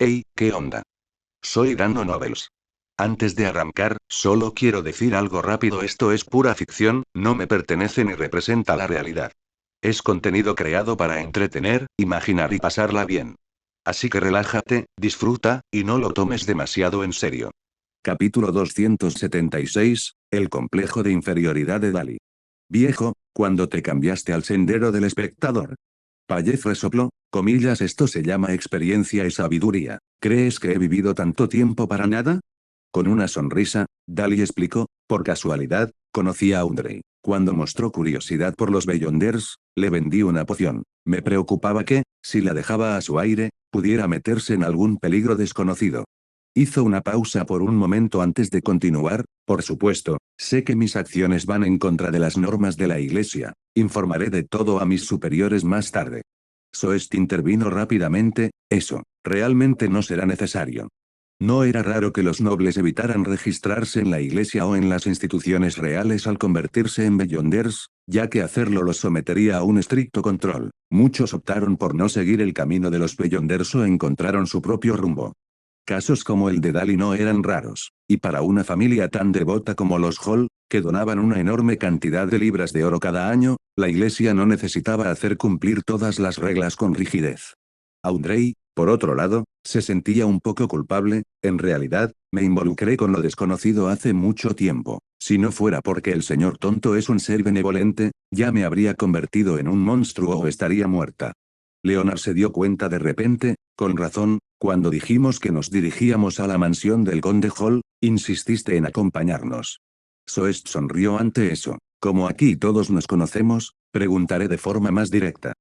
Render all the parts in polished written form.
Hey, ¿qué onda? Soy Dando Novels. Antes de arrancar, solo quiero decir algo rápido: esto es pura ficción, no me pertenece ni representa la realidad. Es contenido creado para entretener, imaginar y pasarla bien. Así que relájate, disfruta, y no lo tomes demasiado en serio. Capítulo 276, el complejo de inferioridad de Dali. Viejo, cuando te cambiaste al sendero del espectador. Payez resopló, comillas, esto se llama experiencia y sabiduría. ¿Crees que he vivido tanto tiempo para nada? Con una sonrisa, Dali explicó, por casualidad, conocí a Audrey. Cuando mostró curiosidad por los Beyonders, le vendí una poción. Me preocupaba que, si la dejaba a su aire, pudiera meterse en algún peligro desconocido. Hizo una pausa por un momento antes de continuar. Por supuesto, sé que mis acciones van en contra de las normas de la Iglesia. Informaré de todo a mis superiores más tarde. Soest intervino rápidamente, eso, realmente no será necesario. No era raro que los nobles evitaran registrarse en la Iglesia o en las instituciones reales al convertirse en Beyonders, ya que hacerlo los sometería a un estricto control. Muchos optaron por no seguir el camino de los Beyonders o encontraron su propio rumbo. Casos como el de Dali no eran raros, y para una familia tan devota como los Hall, que donaban una enorme cantidad de libras de oro cada año, la iglesia no necesitaba hacer cumplir todas las reglas con rigidez. Audrey, por otro lado, se sentía un poco culpable. En realidad, me involucré con lo desconocido hace mucho tiempo. Si no fuera porque el señor tonto es un ser benevolente, ya me habría convertido en un monstruo o estaría muerta. Leonard se dio cuenta de repente, con razón, cuando dijimos que nos dirigíamos a la mansión del conde Hall, insististe en acompañarnos. Soest sonrió ante eso. Como aquí todos nos conocemos, preguntaré de forma más directa.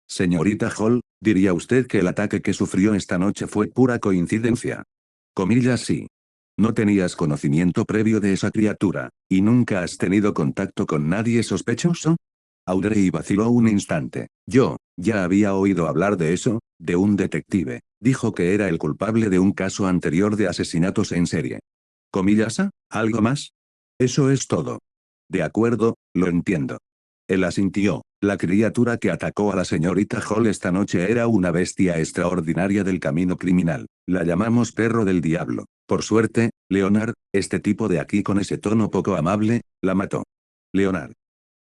Señorita Hall, ¿diría usted que el ataque que sufrió esta noche fue pura coincidencia? Comillas, sí. No tenías conocimiento previo de esa criatura, y nunca has tenido contacto con nadie sospechoso. Audrey vaciló un instante. Yo, ya había oído hablar de eso, de un detective. Dijo que era el culpable de un caso anterior de asesinatos en serie. Comillas, ¿algo más? Eso es todo. De acuerdo, lo entiendo. Él asintió. La criatura que atacó a la señorita Hall esta noche era una bestia extraordinaria del camino criminal. La llamamos perro del diablo. Por suerte, Leonard, este tipo de aquí con ese tono poco amable, la mató. Leonard.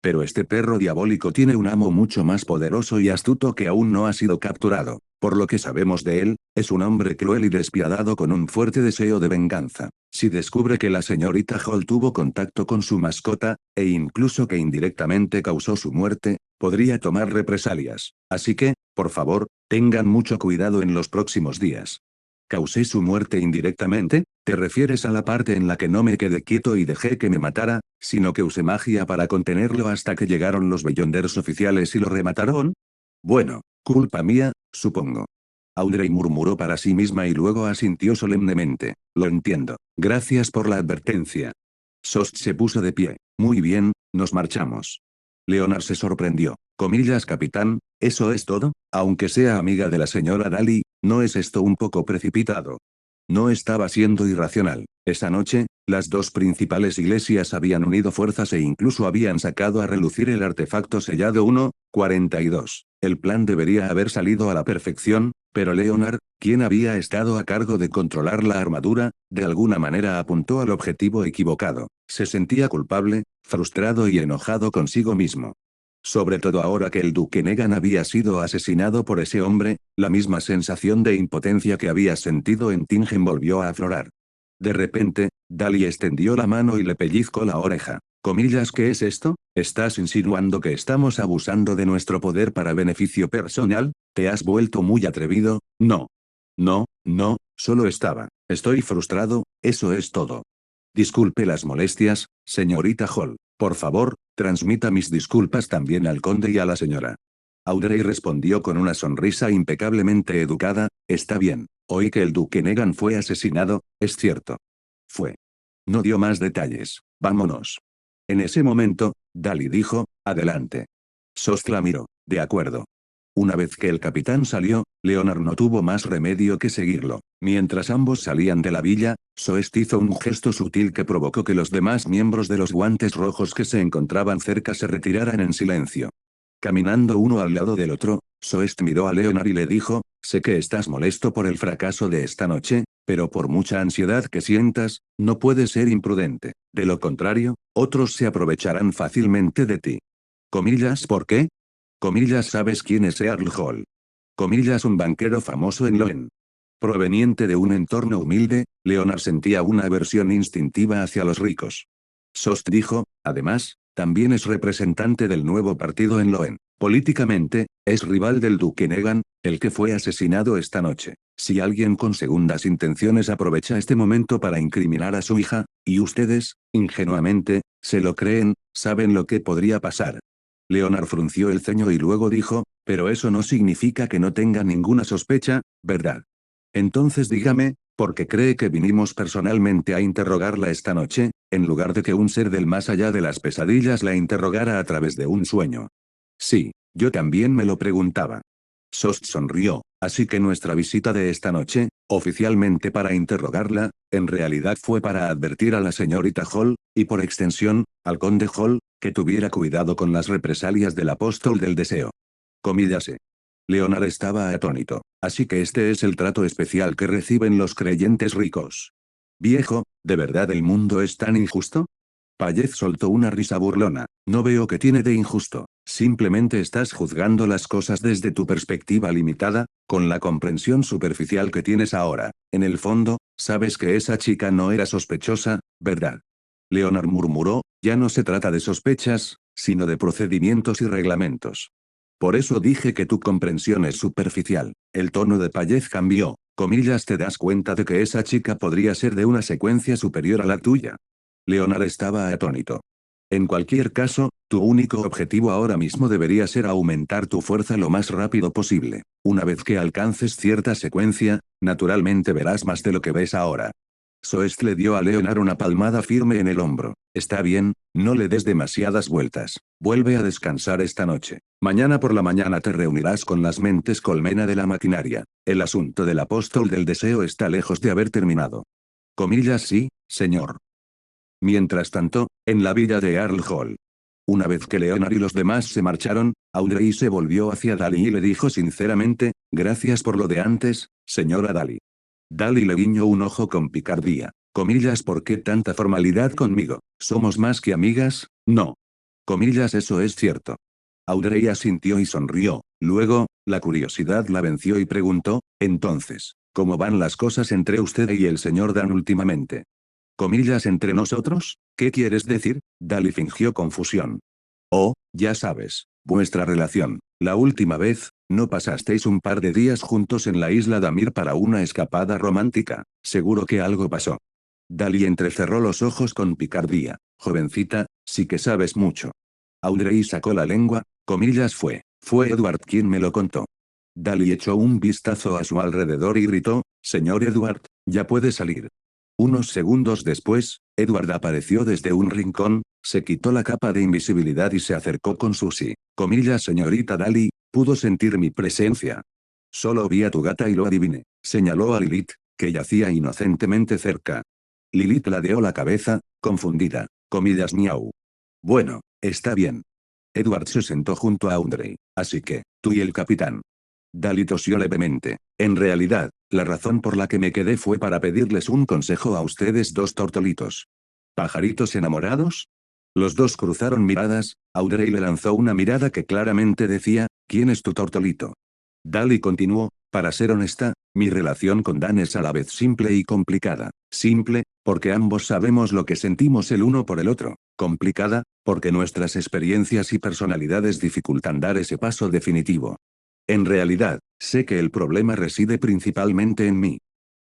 Pero este perro diabólico tiene un amo mucho más poderoso y astuto que aún no ha sido capturado. Por lo que sabemos de él, es un hombre cruel y despiadado con un fuerte deseo de venganza. Si descubre que la señorita Hall tuvo contacto con su mascota, e incluso que indirectamente causó su muerte, podría tomar represalias. Así que, por favor, tengan mucho cuidado en los próximos días. ¿Causé su muerte indirectamente? ¿Te refieres a la parte en la que no me quedé quieto y dejé que me matara, sino que usé magia para contenerlo hasta que llegaron los Beyonders oficiales y lo remataron? Bueno, culpa mía, supongo. Audrey murmuró para sí misma y luego asintió solemnemente. Lo entiendo. Gracias por la advertencia. Sost se puso de pie. Muy bien, nos marchamos. Leonard se sorprendió. Comillas, capitán, ¿eso es todo? Aunque sea amiga de la señora Daly, ¿no es esto un poco precipitado? No estaba siendo irracional. Esa noche, las dos principales iglesias habían unido fuerzas e incluso habían sacado a relucir el artefacto sellado 1-42. El plan debería haber salido a la perfección, pero Leonard, quien había estado a cargo de controlar la armadura, de alguna manera apuntó al objetivo equivocado. Se sentía culpable, frustrado y enojado consigo mismo. Sobre todo ahora que el duque Negan había sido asesinado por ese hombre, la misma sensación de impotencia que había sentido en Tingen volvió a aflorar. De repente, Dali extendió la mano y le pellizcó la oreja. Comillas, ¿qué es esto? ¿Estás insinuando que estamos abusando de nuestro poder para beneficio personal? ¿Te has vuelto muy atrevido? No. No, no, solo estaba. Estoy frustrado, eso es todo. Disculpe las molestias, señorita Hall. Por favor, transmita mis disculpas también al conde y a la señora. Audrey respondió con una sonrisa impecablemente educada. Está bien. Oí que el duque Negan fue asesinado, es cierto. Fue. No dio más detalles. Vámonos. En ese momento, Dali dijo, adelante. Sostla miró. De acuerdo. Una vez que el capitán salió, Leonard no tuvo más remedio que seguirlo. Mientras ambos salían de la villa, Soest hizo un gesto sutil que provocó que los demás miembros de los guantes rojos que se encontraban cerca se retiraran en silencio. Caminando uno al lado del otro, Soest miró a Leonard y le dijo, sé que estás molesto por el fracaso de esta noche, pero por mucha ansiedad que sientas, no puedes ser imprudente. De lo contrario, otros se aprovecharán fácilmente de ti. Comillas, ¿por qué? Comillas, ¿sabes quién es Earl Hall? Comillas, un banquero famoso en Loen. Proveniente de un entorno humilde, Leonard sentía una aversión instintiva hacia los ricos. Sost dijo, además, también es representante del nuevo partido en Loen. Políticamente, es rival del duque Negan, el que fue asesinado esta noche. Si alguien con segundas intenciones aprovecha este momento para incriminar a su hija, y ustedes, ingenuamente, se lo creen, saben lo que podría pasar. Leonard frunció el ceño y luego dijo, pero eso no significa que no tenga ninguna sospecha, ¿verdad? Entonces dígame, ¿por qué cree que vinimos personalmente a interrogarla esta noche, en lugar de que un ser del más allá de las pesadillas la interrogara a través de un sueño? Sí, yo también me lo preguntaba. Sost sonrió, así que nuestra visita de esta noche, oficialmente para interrogarla, en realidad fue para advertir a la señorita Hall, y por extensión, al conde Hall, que tuviera cuidado con las represalias del apóstol del deseo. Comíllase. Leonard estaba atónito. Así que este es el trato especial que reciben los creyentes ricos. Viejo, ¿de verdad el mundo es tan injusto? Payez soltó una risa burlona. No veo qué tiene de injusto. Simplemente estás juzgando las cosas desde tu perspectiva limitada, con la comprensión superficial que tienes ahora. En el fondo, sabes que esa chica no era sospechosa, ¿verdad? Leonard murmuró, ya no se trata de sospechas, sino de procedimientos y reglamentos. Por eso dije que tu comprensión es superficial. El tono de Payez cambió. Comillas, ¿te das cuenta de que esa chica podría ser de una secuencia superior a la tuya? Leonard estaba atónito. En cualquier caso, tu único objetivo ahora mismo debería ser aumentar tu fuerza lo más rápido posible. Una vez que alcances cierta secuencia, naturalmente verás más de lo que ves ahora. Soest le dio a Leonard una palmada firme en el hombro. Está bien, no le des demasiadas vueltas. Vuelve a descansar esta noche. Mañana por la mañana te reunirás con las mentes colmena de la maquinaria. El asunto del apóstol del deseo está lejos de haber terminado. Comillas, sí, señor. Mientras tanto, en la villa de Earl Hall. Una vez que Leonard y los demás se marcharon, Audrey se volvió hacia Dali y le dijo sinceramente, gracias por lo de antes, señora Dali. Dali le guiñó un ojo con picardía. Comillas, ¿por qué tanta formalidad conmigo? ¿Somos más que amigas? No. Comillas, eso es cierto. Audrey asintió y sonrió. Luego, la curiosidad la venció y preguntó, entonces, ¿cómo van las cosas entre usted y el señor Dan últimamente? Comillas, ¿entre nosotros? ¿Qué quieres decir? Dali fingió confusión. Oh, ya sabes, vuestra relación. La última vez, ¿no pasasteis un par de días juntos en la isla Damir para una escapada romántica? Seguro que algo pasó. Dali entrecerró los ojos con picardía. Jovencita, sí que sabes mucho. Audrey sacó la lengua, comillas, fue Edward quien me lo contó. Dali echó un vistazo a su alrededor y gritó, señor Edward, ya puede salir. Unos segundos después, Edward apareció desde un rincón, se quitó la capa de invisibilidad y se acercó con Susie. Comillas, señorita Dali, pudo sentir mi presencia. Solo vi a tu gata y lo adiviné. Señaló a Lilith, que yacía inocentemente cerca. Lilith ladeó la cabeza, confundida. Comillas, miau. Bueno, está bien. Edward se sentó junto a Audrey. Así que, tú y el capitán. Dali tosió levemente. En realidad, la razón por la que me quedé fue para pedirles un consejo a ustedes dos tortolitos. ¿Pajaritos enamorados? Los dos cruzaron miradas, Audrey le lanzó una mirada que claramente decía, ¿quién es tu tortolito? Dali continuó, para ser honesta, mi relación con Dan es a la vez simple y complicada. Simple, porque ambos sabemos lo que sentimos el uno por el otro. Complicada, porque nuestras experiencias y personalidades dificultan dar ese paso definitivo. En realidad, sé que el problema reside principalmente en mí.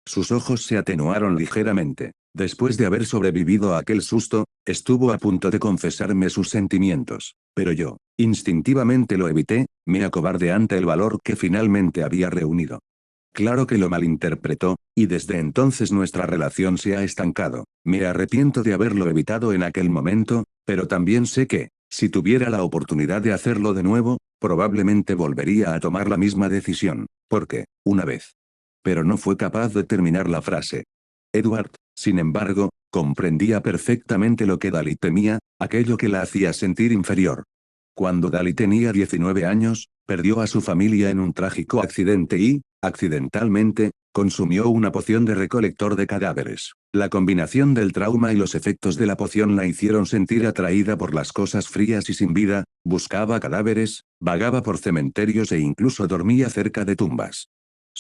Sus ojos se atenuaron ligeramente. Después de haber sobrevivido a aquel susto, estuvo a punto de confesarme sus sentimientos. Pero yo, instintivamente lo evité, me acobardé ante el valor que finalmente había reunido. Claro que lo malinterpretó, y desde entonces nuestra relación se ha estancado. Me arrepiento de haberlo evitado en aquel momento, pero también sé que, si tuviera la oportunidad de hacerlo de nuevo, probablemente volvería a tomar la misma decisión, porque, una vez. Pero no fue capaz de terminar la frase. Edward, sin embargo, comprendía perfectamente lo que Dali temía, aquello que la hacía sentir inferior. Cuando Dali tenía 19 años, perdió a su familia en un trágico accidente y, accidentalmente, consumió una poción de recolector de cadáveres. La combinación del trauma y los efectos de la poción la hicieron sentir atraída por las cosas frías y sin vida, buscaba cadáveres, vagaba por cementerios e incluso dormía cerca de tumbas.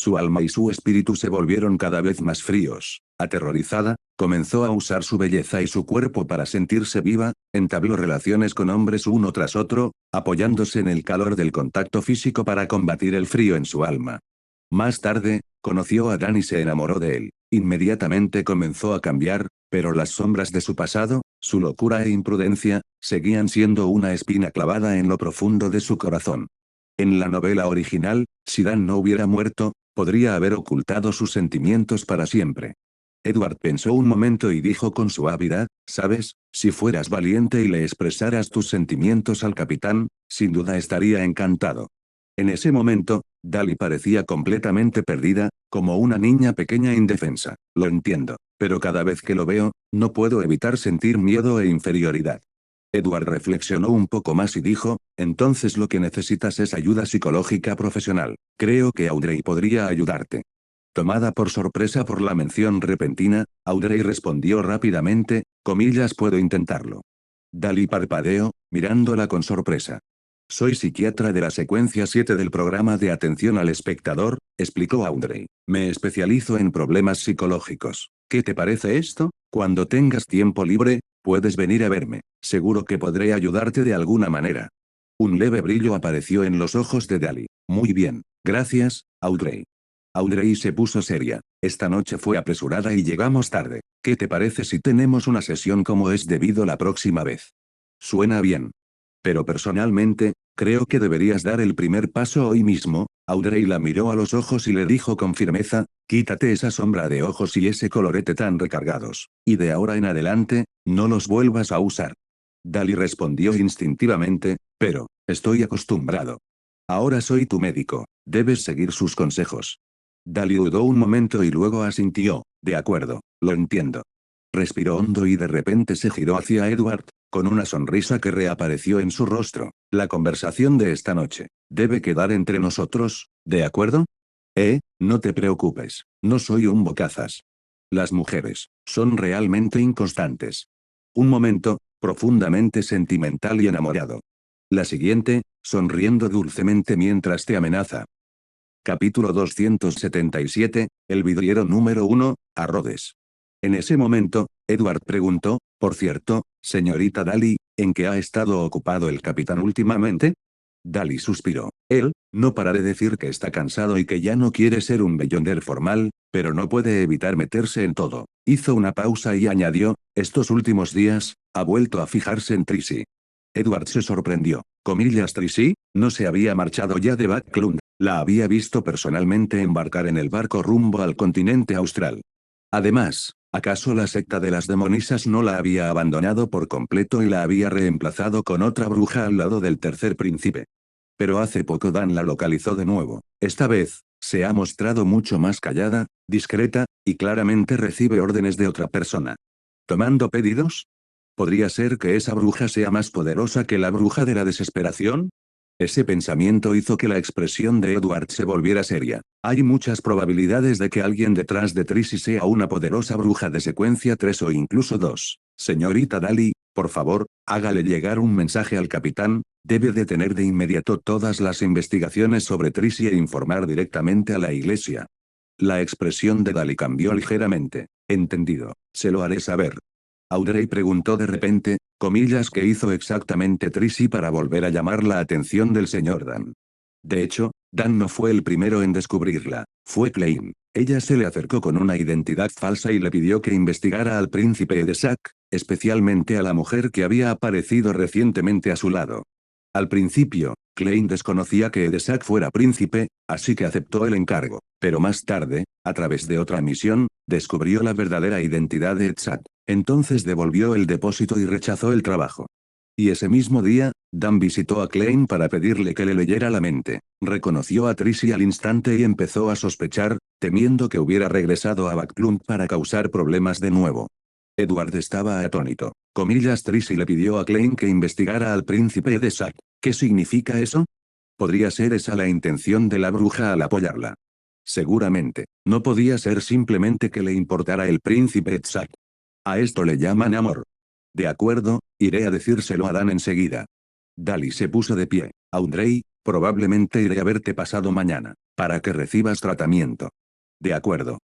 Su alma y su espíritu se volvieron cada vez más fríos. Aterrorizada, comenzó a usar su belleza y su cuerpo para sentirse viva, entabló relaciones con hombres uno tras otro, apoyándose en el calor del contacto físico para combatir el frío en su alma. Más tarde, conoció a Dan y se enamoró de él. Inmediatamente comenzó a cambiar, pero las sombras de su pasado, su locura e imprudencia, seguían siendo una espina clavada en lo profundo de su corazón. En la novela original, si Dan no hubiera muerto, podría haber ocultado sus sentimientos para siempre. Edward pensó un momento y dijo con suavidad, ¿sabes? Si fueras valiente y le expresaras tus sentimientos al capitán, sin duda estaría encantado. En ese momento, Dali parecía completamente perdida, como una niña pequeña indefensa. Lo entiendo, pero cada vez que lo veo, no puedo evitar sentir miedo e inferioridad. Edward reflexionó un poco más y dijo, entonces lo que necesitas es ayuda psicológica profesional. Creo que Audrey podría ayudarte. Tomada por sorpresa por la mención repentina, Audrey respondió rápidamente, comillas, puedo intentarlo. Dali parpadeó, mirándola con sorpresa. Soy psiquiatra de la secuencia 7 del programa de atención al espectador, explicó Audrey. Me especializo en problemas psicológicos. ¿Qué te parece esto? Cuando tengas tiempo libre, puedes venir a verme. Seguro que podré ayudarte de alguna manera. Un leve brillo apareció en los ojos de Dali. Muy bien. Gracias, Audrey. Audrey se puso seria. Esta noche fue apresurada y llegamos tarde. ¿Qué te parece si tenemos una sesión como es debido la próxima vez? Suena bien. Pero personalmente, creo que deberías dar el primer paso hoy mismo. Audrey la miró a los ojos y le dijo con firmeza, quítate esa sombra de ojos y ese colorete tan recargados. Y de ahora en adelante, no los vuelvas a usar. Dali respondió instintivamente, pero, estoy acostumbrado. Ahora soy tu médico, debes seguir sus consejos. Dali dudó un momento y luego asintió, de acuerdo, lo entiendo. Respiró hondo y de repente se giró hacia Edward, con una sonrisa que reapareció en su rostro. La conversación de esta noche debe quedar entre nosotros, ¿de acuerdo? No te preocupes, no soy un bocazas. Las mujeres son realmente inconstantes. Un momento, profundamente sentimental y enamorado. La siguiente, sonriendo dulcemente mientras te amenaza. Capítulo 277, el vidriero número 1, a Rhodes. En ese momento, Edward preguntó, por cierto, señorita Dali, ¿en qué ha estado ocupado el capitán últimamente? Dali suspiró. Él, no para de decir que está cansado y que ya no quiere ser un bellonder formal, pero no puede evitar meterse en todo. Hizo una pausa y añadió, estos últimos días, ha vuelto a fijarse en Tracy. Edward se sorprendió. Comillas, Tracy, no se había marchado ya de Backlund. La había visto personalmente embarcar en el barco rumbo al continente austral. Además, ¿acaso la secta de las demonisas no la había abandonado por completo y la había reemplazado con otra bruja al lado del tercer príncipe? Pero hace poco Dan la localizó de nuevo. Esta vez, se ha mostrado mucho más callada, discreta, y claramente recibe órdenes de otra persona. ¿Tomando pedidos? ¿Podría ser que esa bruja sea más poderosa que la bruja de la desesperación? Ese pensamiento hizo que la expresión de Edward se volviera seria. Hay muchas probabilidades de que alguien detrás de Tracy sea una poderosa bruja de secuencia 3 o incluso 2. Señorita Dali, por favor, hágale llegar un mensaje al capitán, debe detener de inmediato todas las investigaciones sobre Tracy e informar directamente a la iglesia. La expresión de Dali cambió ligeramente. Entendido, se lo haré saber. Audrey preguntó de repente, comillas, ¿qué hizo exactamente Tracy para volver a llamar la atención del señor Dan? De hecho, Dan no fue el primero en descubrirla, fue Klein. Ella se le acercó con una identidad falsa y le pidió que investigara al príncipe Edesac, especialmente a la mujer que había aparecido recientemente a su lado. Al principio, Klein desconocía que Edesac fuera príncipe, así que aceptó el encargo, pero más tarde, a través de otra misión, descubrió la verdadera identidad de Edesac. Entonces devolvió el depósito y rechazó el trabajo. Y ese mismo día, Dan visitó a Klein para pedirle que le leyera la mente. Reconoció a Tracy al instante y empezó a sospechar, temiendo que hubiera regresado a Backlund para causar problemas de nuevo. Edward estaba atónito. Comillas Tracy le pidió a Klein que investigara al príncipe Edesac. ¿Qué significa eso? ¿Podría ser esa la intención de la bruja al apoyarla? Seguramente, no podía ser simplemente que le importara el príncipe Edesac. A esto le llaman amor. De acuerdo, iré a decírselo a Dan enseguida. Dali se puso de pie. Audrey, probablemente iré a verte pasado mañana, para que recibas tratamiento. De acuerdo.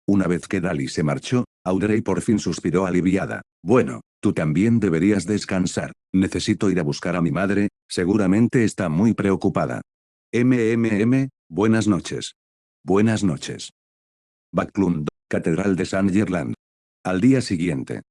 Una vez que Dali se marchó, Audrey por fin suspiró aliviada. Bueno, tú también deberías descansar. Necesito ir a buscar a mi madre, seguramente está muy preocupada. Buenas noches. Buenas noches. Backlund, Catedral de San Gerland. Al día siguiente.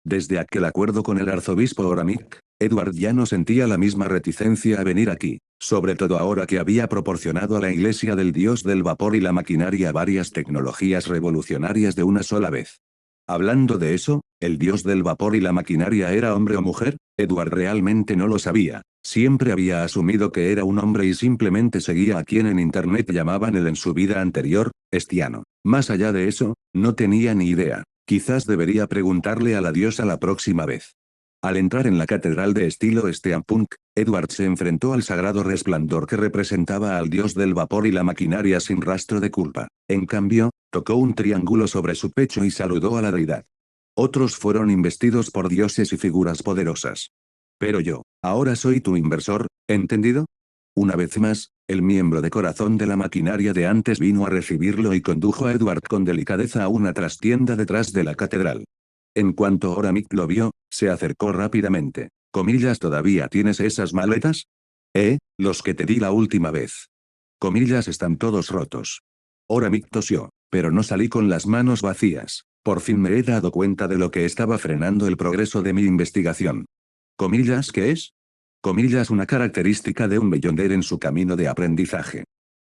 Desde aquel acuerdo con el arzobispo Oramic, Edward ya no sentía la misma reticencia a venir aquí, sobre todo ahora que había proporcionado a la Iglesia del Dios del Vapor y la maquinaria varias tecnologías revolucionarias de una sola vez. Hablando de eso, ¿el Dios del Vapor y la maquinaria era hombre o mujer? Edward realmente no lo sabía. Siempre había asumido que era un hombre y simplemente seguía a quien en internet llamaban él en su vida anterior, Estiano. Más allá de eso, no tenía ni idea. Quizás debería preguntarle a la diosa la próxima vez. Al entrar en la catedral de estilo steampunk, Edward se enfrentó al sagrado resplandor que representaba al dios del vapor y la maquinaria sin rastro de culpa. En cambio, tocó un triángulo sobre su pecho y saludó a la deidad. Otros fueron investidos por dioses y figuras poderosas. Pero yo, ahora soy tu inversor, ¿entendido? Una vez más, el miembro de corazón de la maquinaria de antes vino a recibirlo y condujo a Edward con delicadeza a una trastienda detrás de la catedral. En cuanto Oramic lo vio, se acercó rápidamente. Comillas, ¿todavía tienes esas maletas? Los que te di la última vez. Comillas, están todos rotos. Oramic tosió, pero no salí con las manos vacías. Por fin me he dado cuenta de lo que estaba frenando el progreso de mi investigación. Comillas, ¿qué es? Comillas, una característica de un Beyonder en su camino de aprendizaje.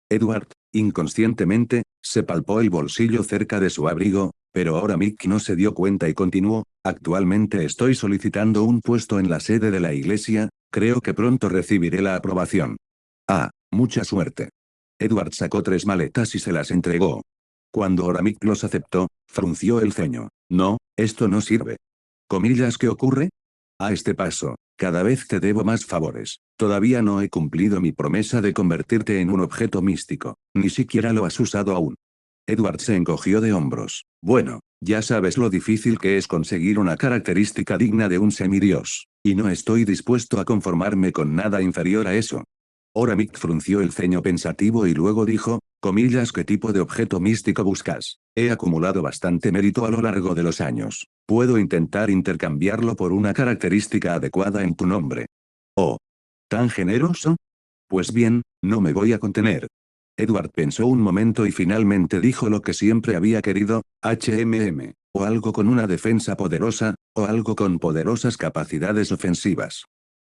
Edward, inconscientemente, se palpó el bolsillo cerca de su abrigo, pero ahora Mick no se dio cuenta y continuó, actualmente estoy solicitando un puesto en la sede de la iglesia, creo que pronto recibiré la aprobación. Ah, mucha suerte. Edward sacó 3 maletas y se las entregó. Cuando Oramic los aceptó, frunció el ceño. No, esto no sirve. Comillas, ¿qué ocurre? A este paso, cada vez te debo más favores. Todavía no he cumplido mi promesa de convertirte en un objeto místico. Ni siquiera lo has usado aún. Edward se encogió de hombros. Bueno, ya sabes lo difícil que es conseguir una característica digna de un semidios. Y no estoy dispuesto a conformarme con nada inferior a eso. Oramic frunció el ceño pensativo y luego dijo, comillas, ¿qué tipo de objeto místico buscas? He acumulado bastante mérito a lo largo de los años. Puedo intentar intercambiarlo por una característica adecuada en tu nombre. Oh. ¿Tan generoso? Pues bien, no me voy a contener. Edward pensó un momento y finalmente dijo lo que siempre había querido, o algo con una defensa poderosa, o algo con poderosas capacidades ofensivas.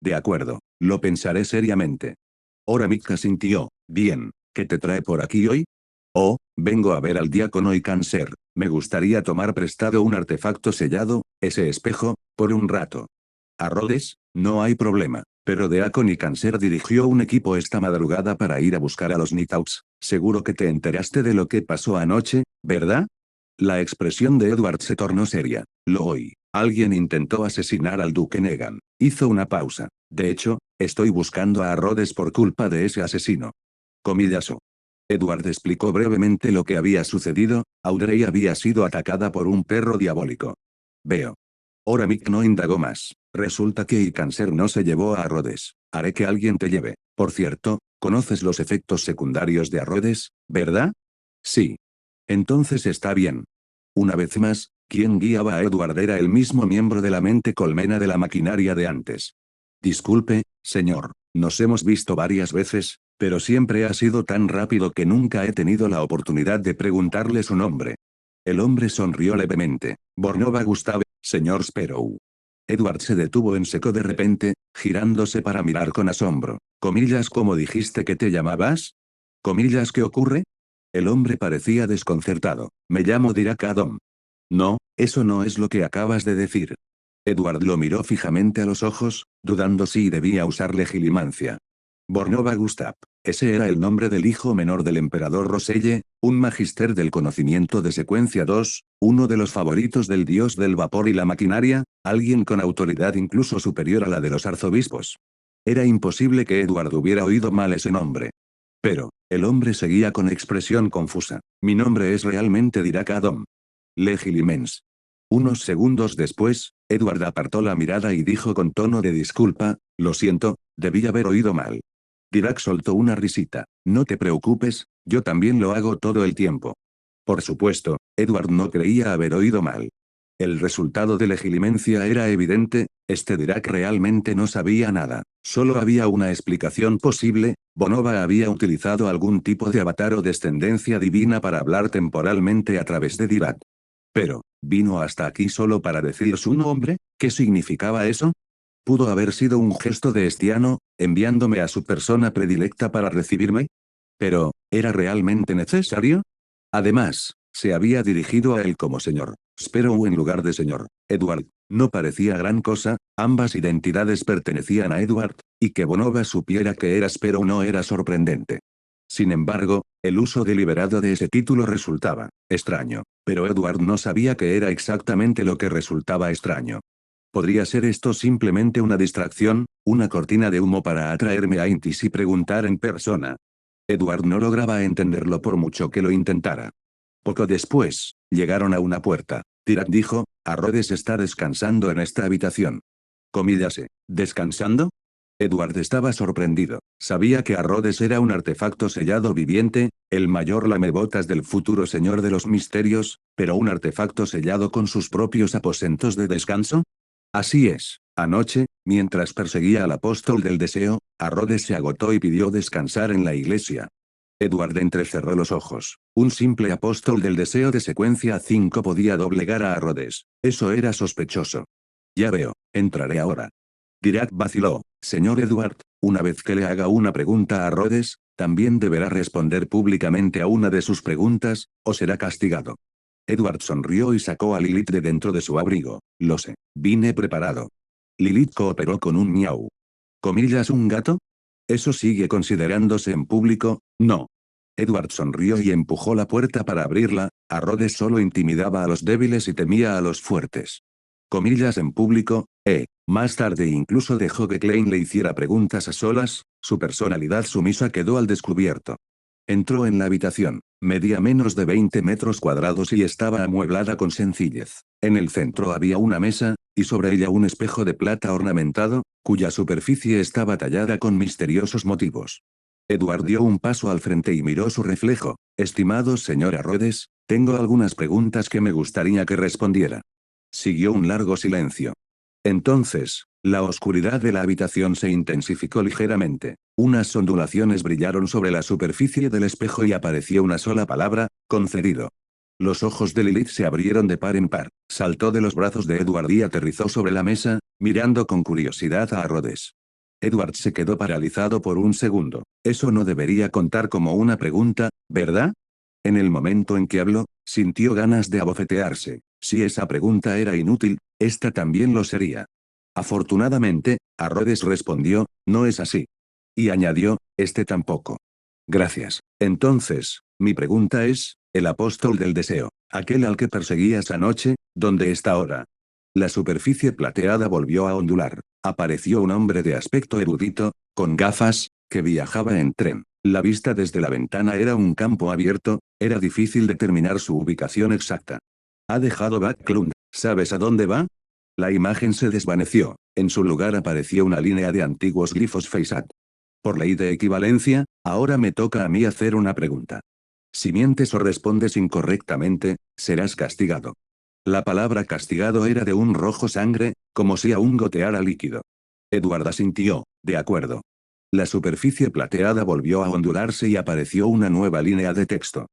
De acuerdo, lo pensaré seriamente. Oramic asintió. Bien, ¿qué te trae por aquí hoy? Oh, vengo a ver al diácono y cáncer. Me gustaría tomar prestado un artefacto sellado, ese espejo, por un rato. A Rhodes, no hay problema. Pero Deacon y Cáncer dirigió un equipo esta madrugada para ir a buscar a los Nitauts. Seguro que te enteraste de lo que pasó anoche, ¿verdad? La expresión de Edward se tornó seria. Lo oí. Alguien intentó asesinar al duque Negan. Hizo una pausa. De hecho, estoy buscando a Rhodes por culpa de ese asesino. Comillazo. Edward explicó brevemente lo que había sucedido. Audrey había sido atacada por un perro diabólico. Veo. Oramic no indagó más. Resulta que Icanser no se llevó a Rhodes. Haré que alguien te lleve. Por cierto, ¿conoces los efectos secundarios de Rhodes, verdad? Sí. Entonces está bien. Una vez más, quien guiaba a Edward era el mismo miembro de la mente colmena de la maquinaria de antes. Disculpe, señor, nos hemos visto varias veces, pero siempre ha sido tan rápido que nunca he tenido la oportunidad de preguntarle su nombre. El hombre sonrió levemente. Bornova Gustave, señor Sparrow. Edward se detuvo en seco de repente, girándose para mirar con asombro. Comillas, ¿cómo dijiste que te llamabas? Comillas, ¿qué ocurre? El hombre parecía desconcertado. Me llamo Dirac Adom. No, eso no es lo que acabas de decir. Edward lo miró fijamente a los ojos, dudando si debía usar legilimancia. Bornova Gustav. Ese era el nombre del hijo menor del emperador Roselle, un magister del conocimiento de secuencia 2, uno de los favoritos del dios del vapor y la maquinaria, alguien con autoridad incluso superior a la de los arzobispos. Era imposible que Edward hubiera oído mal ese nombre. Pero, el hombre seguía con expresión confusa. Mi nombre es realmente Dirac Adom Legilimens. Unos segundos después, Edward apartó la mirada y dijo con tono de disculpa, lo siento, debí haber oído mal. Dirac soltó una risita. No te preocupes, yo también lo hago todo el tiempo. Por supuesto, Edward no creía haber oído mal. El resultado de legilimencia era evidente, este Dirac realmente no sabía nada. Solo había una explicación posible, Bonova había utilizado algún tipo de avatar o descendencia divina para hablar temporalmente a través de Dirac. Pero, ¿vino hasta aquí solo para decir su nombre? ¿Qué significaba eso? ¿Pudo haber sido un gesto de Estiano, enviándome a su persona predilecta para recibirme? Pero, ¿era realmente necesario? Además, se había dirigido a él como señor Sparrow en lugar de señor Edward. No parecía gran cosa, ambas identidades pertenecían a Edward, y que Bonova supiera que era Sparrow no era sorprendente. Sin embargo, el uso deliberado de ese título resultaba extraño, pero Edward no sabía qué era exactamente lo que resultaba extraño. ¿Podría ser esto simplemente una distracción, una cortina de humo para atraerme a Intis y preguntar en persona? Edward no lograba entenderlo por mucho que lo intentara. Poco después, llegaron a una puerta. Dirac dijo, Rhodes está descansando en esta habitación. Comíllase, ¿descansando? Edward estaba sorprendido. Sabía que Rhodes era un artefacto sellado viviente, el mayor lamebotas del futuro señor de los misterios, pero un artefacto sellado con sus propios aposentos de descanso. Así es, anoche, mientras perseguía al apóstol del deseo, Rhodes se agotó y pidió descansar en la iglesia. Edward entrecerró los ojos. Un simple apóstol del deseo de secuencia 5 podía doblegar a Rhodes. Eso era sospechoso. Ya veo, entraré ahora. Dirac vaciló. Señor Edward, una vez que le haga una pregunta a Rhodes, también deberá responder públicamente a una de sus preguntas, o será castigado. Edward sonrió y sacó a Lilith de dentro de su abrigo. Lo sé. Vine preparado. Lilith cooperó con un miau. ¿Comillas un gato? ¿Eso sigue considerándose en público? No. Edward sonrió y empujó la puerta para abrirla, Rhodes solo intimidaba a los débiles y temía a los fuertes. Comillas en público, más tarde incluso dejó que Klein le hiciera preguntas a solas, su personalidad sumisa quedó al descubierto. Entró en la habitación, medía menos de 20 metros cuadrados y estaba amueblada con sencillez. En el centro había una mesa, y sobre ella un espejo de plata ornamentado, cuya superficie estaba tallada con misteriosos motivos. Edward dio un paso al frente y miró su reflejo. Estimado señor Rhodes, tengo algunas preguntas que me gustaría que respondiera. Siguió un largo silencio. Entonces, la oscuridad de la habitación se intensificó ligeramente. Unas ondulaciones brillaron sobre la superficie del espejo y apareció una sola palabra, concedido. Los ojos de Lilith se abrieron de par en par, saltó de los brazos de Edward y aterrizó sobre la mesa, mirando con curiosidad a Rhodes. Edward se quedó paralizado por un segundo. Eso no debería contar como una pregunta, ¿verdad? En el momento en que habló, sintió ganas de abofetearse. Si esa pregunta era inútil, esta también lo sería. Afortunadamente, Rhodes respondió, no es así. Y añadió, este tampoco. Gracias. Entonces, mi pregunta es, el apóstol del deseo, aquel al que perseguías anoche, ¿dónde está ahora? La superficie plateada volvió a ondular. Apareció un hombre de aspecto erudito, con gafas, que viajaba en tren. La vista desde la ventana era un campo abierto, era difícil determinar su ubicación exacta. Ha dejado Backlund, ¿sabes a dónde va? La imagen se desvaneció, en su lugar apareció una línea de antiguos glifos Feisat. Por ley de equivalencia, ahora me toca a mí hacer una pregunta. Si mientes o respondes incorrectamente, serás castigado. La palabra castigado era de un rojo sangre, como si aún goteara líquido. Edward asintió, de acuerdo. La superficie plateada volvió a ondularse y apareció una nueva línea de texto.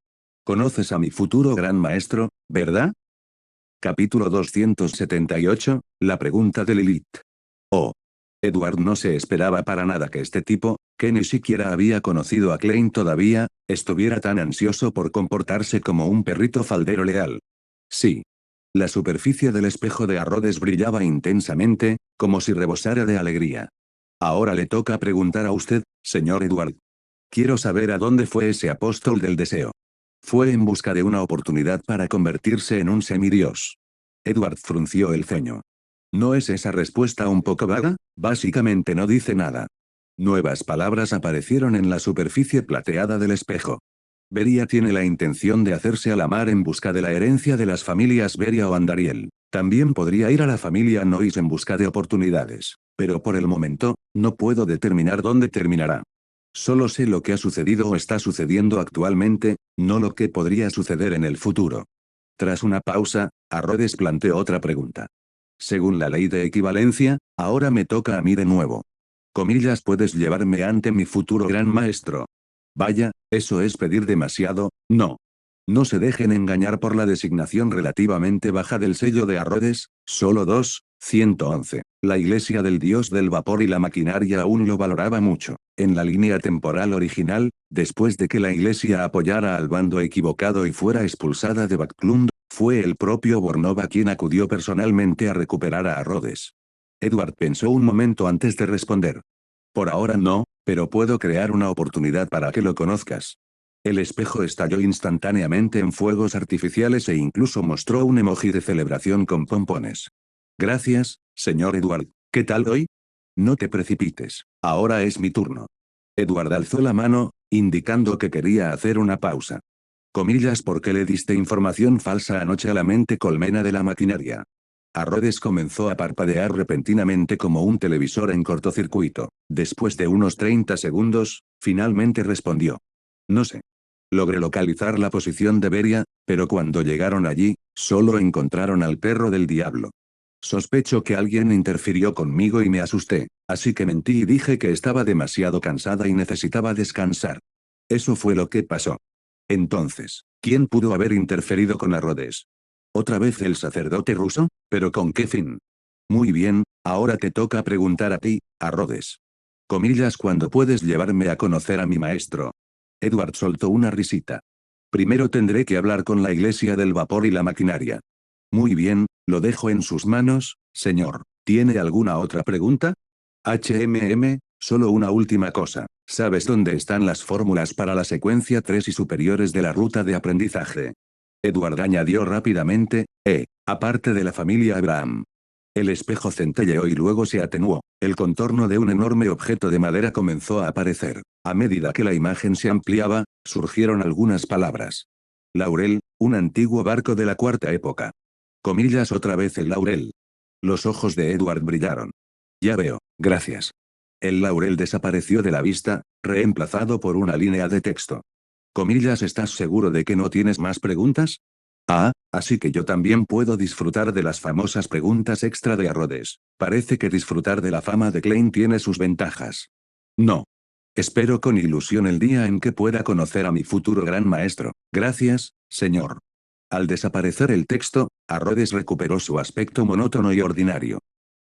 Conoces a mi futuro gran maestro, ¿verdad? Capítulo 278, la pregunta de Lilith. Oh. Edward no se esperaba para nada que este tipo, que ni siquiera había conocido a Klein todavía, estuviera tan ansioso por comportarse como un perrito faldero leal. Sí. La superficie del espejo de Rhodes brillaba intensamente, como si rebosara de alegría. Ahora le toca preguntar a usted, señor Edward. Quiero saber a dónde fue ese apóstol del deseo. Fue en busca de una oportunidad para convertirse en un semidios. Edward frunció el ceño. ¿No es esa respuesta un poco vaga? Básicamente no dice nada. Nuevas palabras aparecieron en la superficie plateada del espejo. Beria tiene la intención de hacerse a la mar en busca de la herencia de las familias Beria o Andariel. También podría ir a la familia Nois en busca de oportunidades. Pero por el momento, no puedo determinar dónde terminará. Solo sé lo que ha sucedido o está sucediendo actualmente, no lo que podría suceder en el futuro. Tras una pausa, Arrodes planteó otra pregunta. Según la ley de equivalencia, ahora me toca a mí de nuevo. Comillas, puedes llevarme ante mi futuro gran maestro. Vaya, eso es pedir demasiado, ¿no? No se dejen engañar por la designación relativamente baja del sello de Arrodes, solo 111. La iglesia del dios del vapor y la maquinaria aún lo valoraba mucho. En la línea temporal original, después de que la iglesia apoyara al bando equivocado y fuera expulsada de Backlund, fue el propio Bornova quien acudió personalmente a recuperar a Rhodes. Edward pensó un momento antes de responder. Por ahora no, pero puedo crear una oportunidad para que lo conozcas. El espejo estalló instantáneamente en fuegos artificiales e incluso mostró un emoji de celebración con pompones. Gracias, señor Edward. ¿Qué tal hoy? No te precipites. Ahora es mi turno. Edward alzó la mano, indicando que quería hacer una pausa. Comillas, ¿por qué le diste información falsa anoche a la mente colmena de la maquinaria? Arrodes comenzó a parpadear repentinamente como un televisor en cortocircuito. Después de unos 30 segundos, finalmente respondió. No sé. Logré localizar la posición de Beria, pero cuando llegaron allí, solo encontraron al perro del diablo. Sospecho que alguien interfirió conmigo y me asusté, así que mentí y dije que estaba demasiado cansada y necesitaba descansar. Eso fue lo que pasó. Entonces, ¿quién pudo haber interferido con Arrodes? ¿Otra vez el sacerdote ruso? ¿Pero con qué fin? Muy bien, ahora te toca preguntar a ti, Arrodes. Comillas, ¿cuándo puedes llevarme a conocer a mi maestro? Edward soltó una risita. Primero tendré que hablar con la iglesia del vapor y la maquinaria. Muy bien, lo dejo en sus manos, señor. ¿Tiene alguna otra pregunta? Solo una última cosa. ¿Sabes dónde están las fórmulas para la secuencia 3 y superiores de la ruta de aprendizaje? Edward añadió rápidamente, aparte de la familia Abraham. El espejo centelleó y luego se atenuó. El contorno de un enorme objeto de madera comenzó a aparecer. A medida que la imagen se ampliaba, surgieron algunas palabras. Laurel, un antiguo barco de la cuarta época. Comillas, otra vez el laurel. Los ojos de Edward brillaron. Ya veo, gracias. El laurel desapareció de la vista, reemplazado por una línea de texto. Comillas, ¿estás seguro de que no tienes más preguntas? Ah, así que yo también puedo disfrutar de las famosas preguntas extra de Arrodes. Parece que disfrutar de la fama de Klein tiene sus ventajas. No. Espero con ilusión el día en que pueda conocer a mi futuro gran maestro. Gracias, señor. Al desaparecer el texto, Arrodes recuperó su aspecto monótono y ordinario.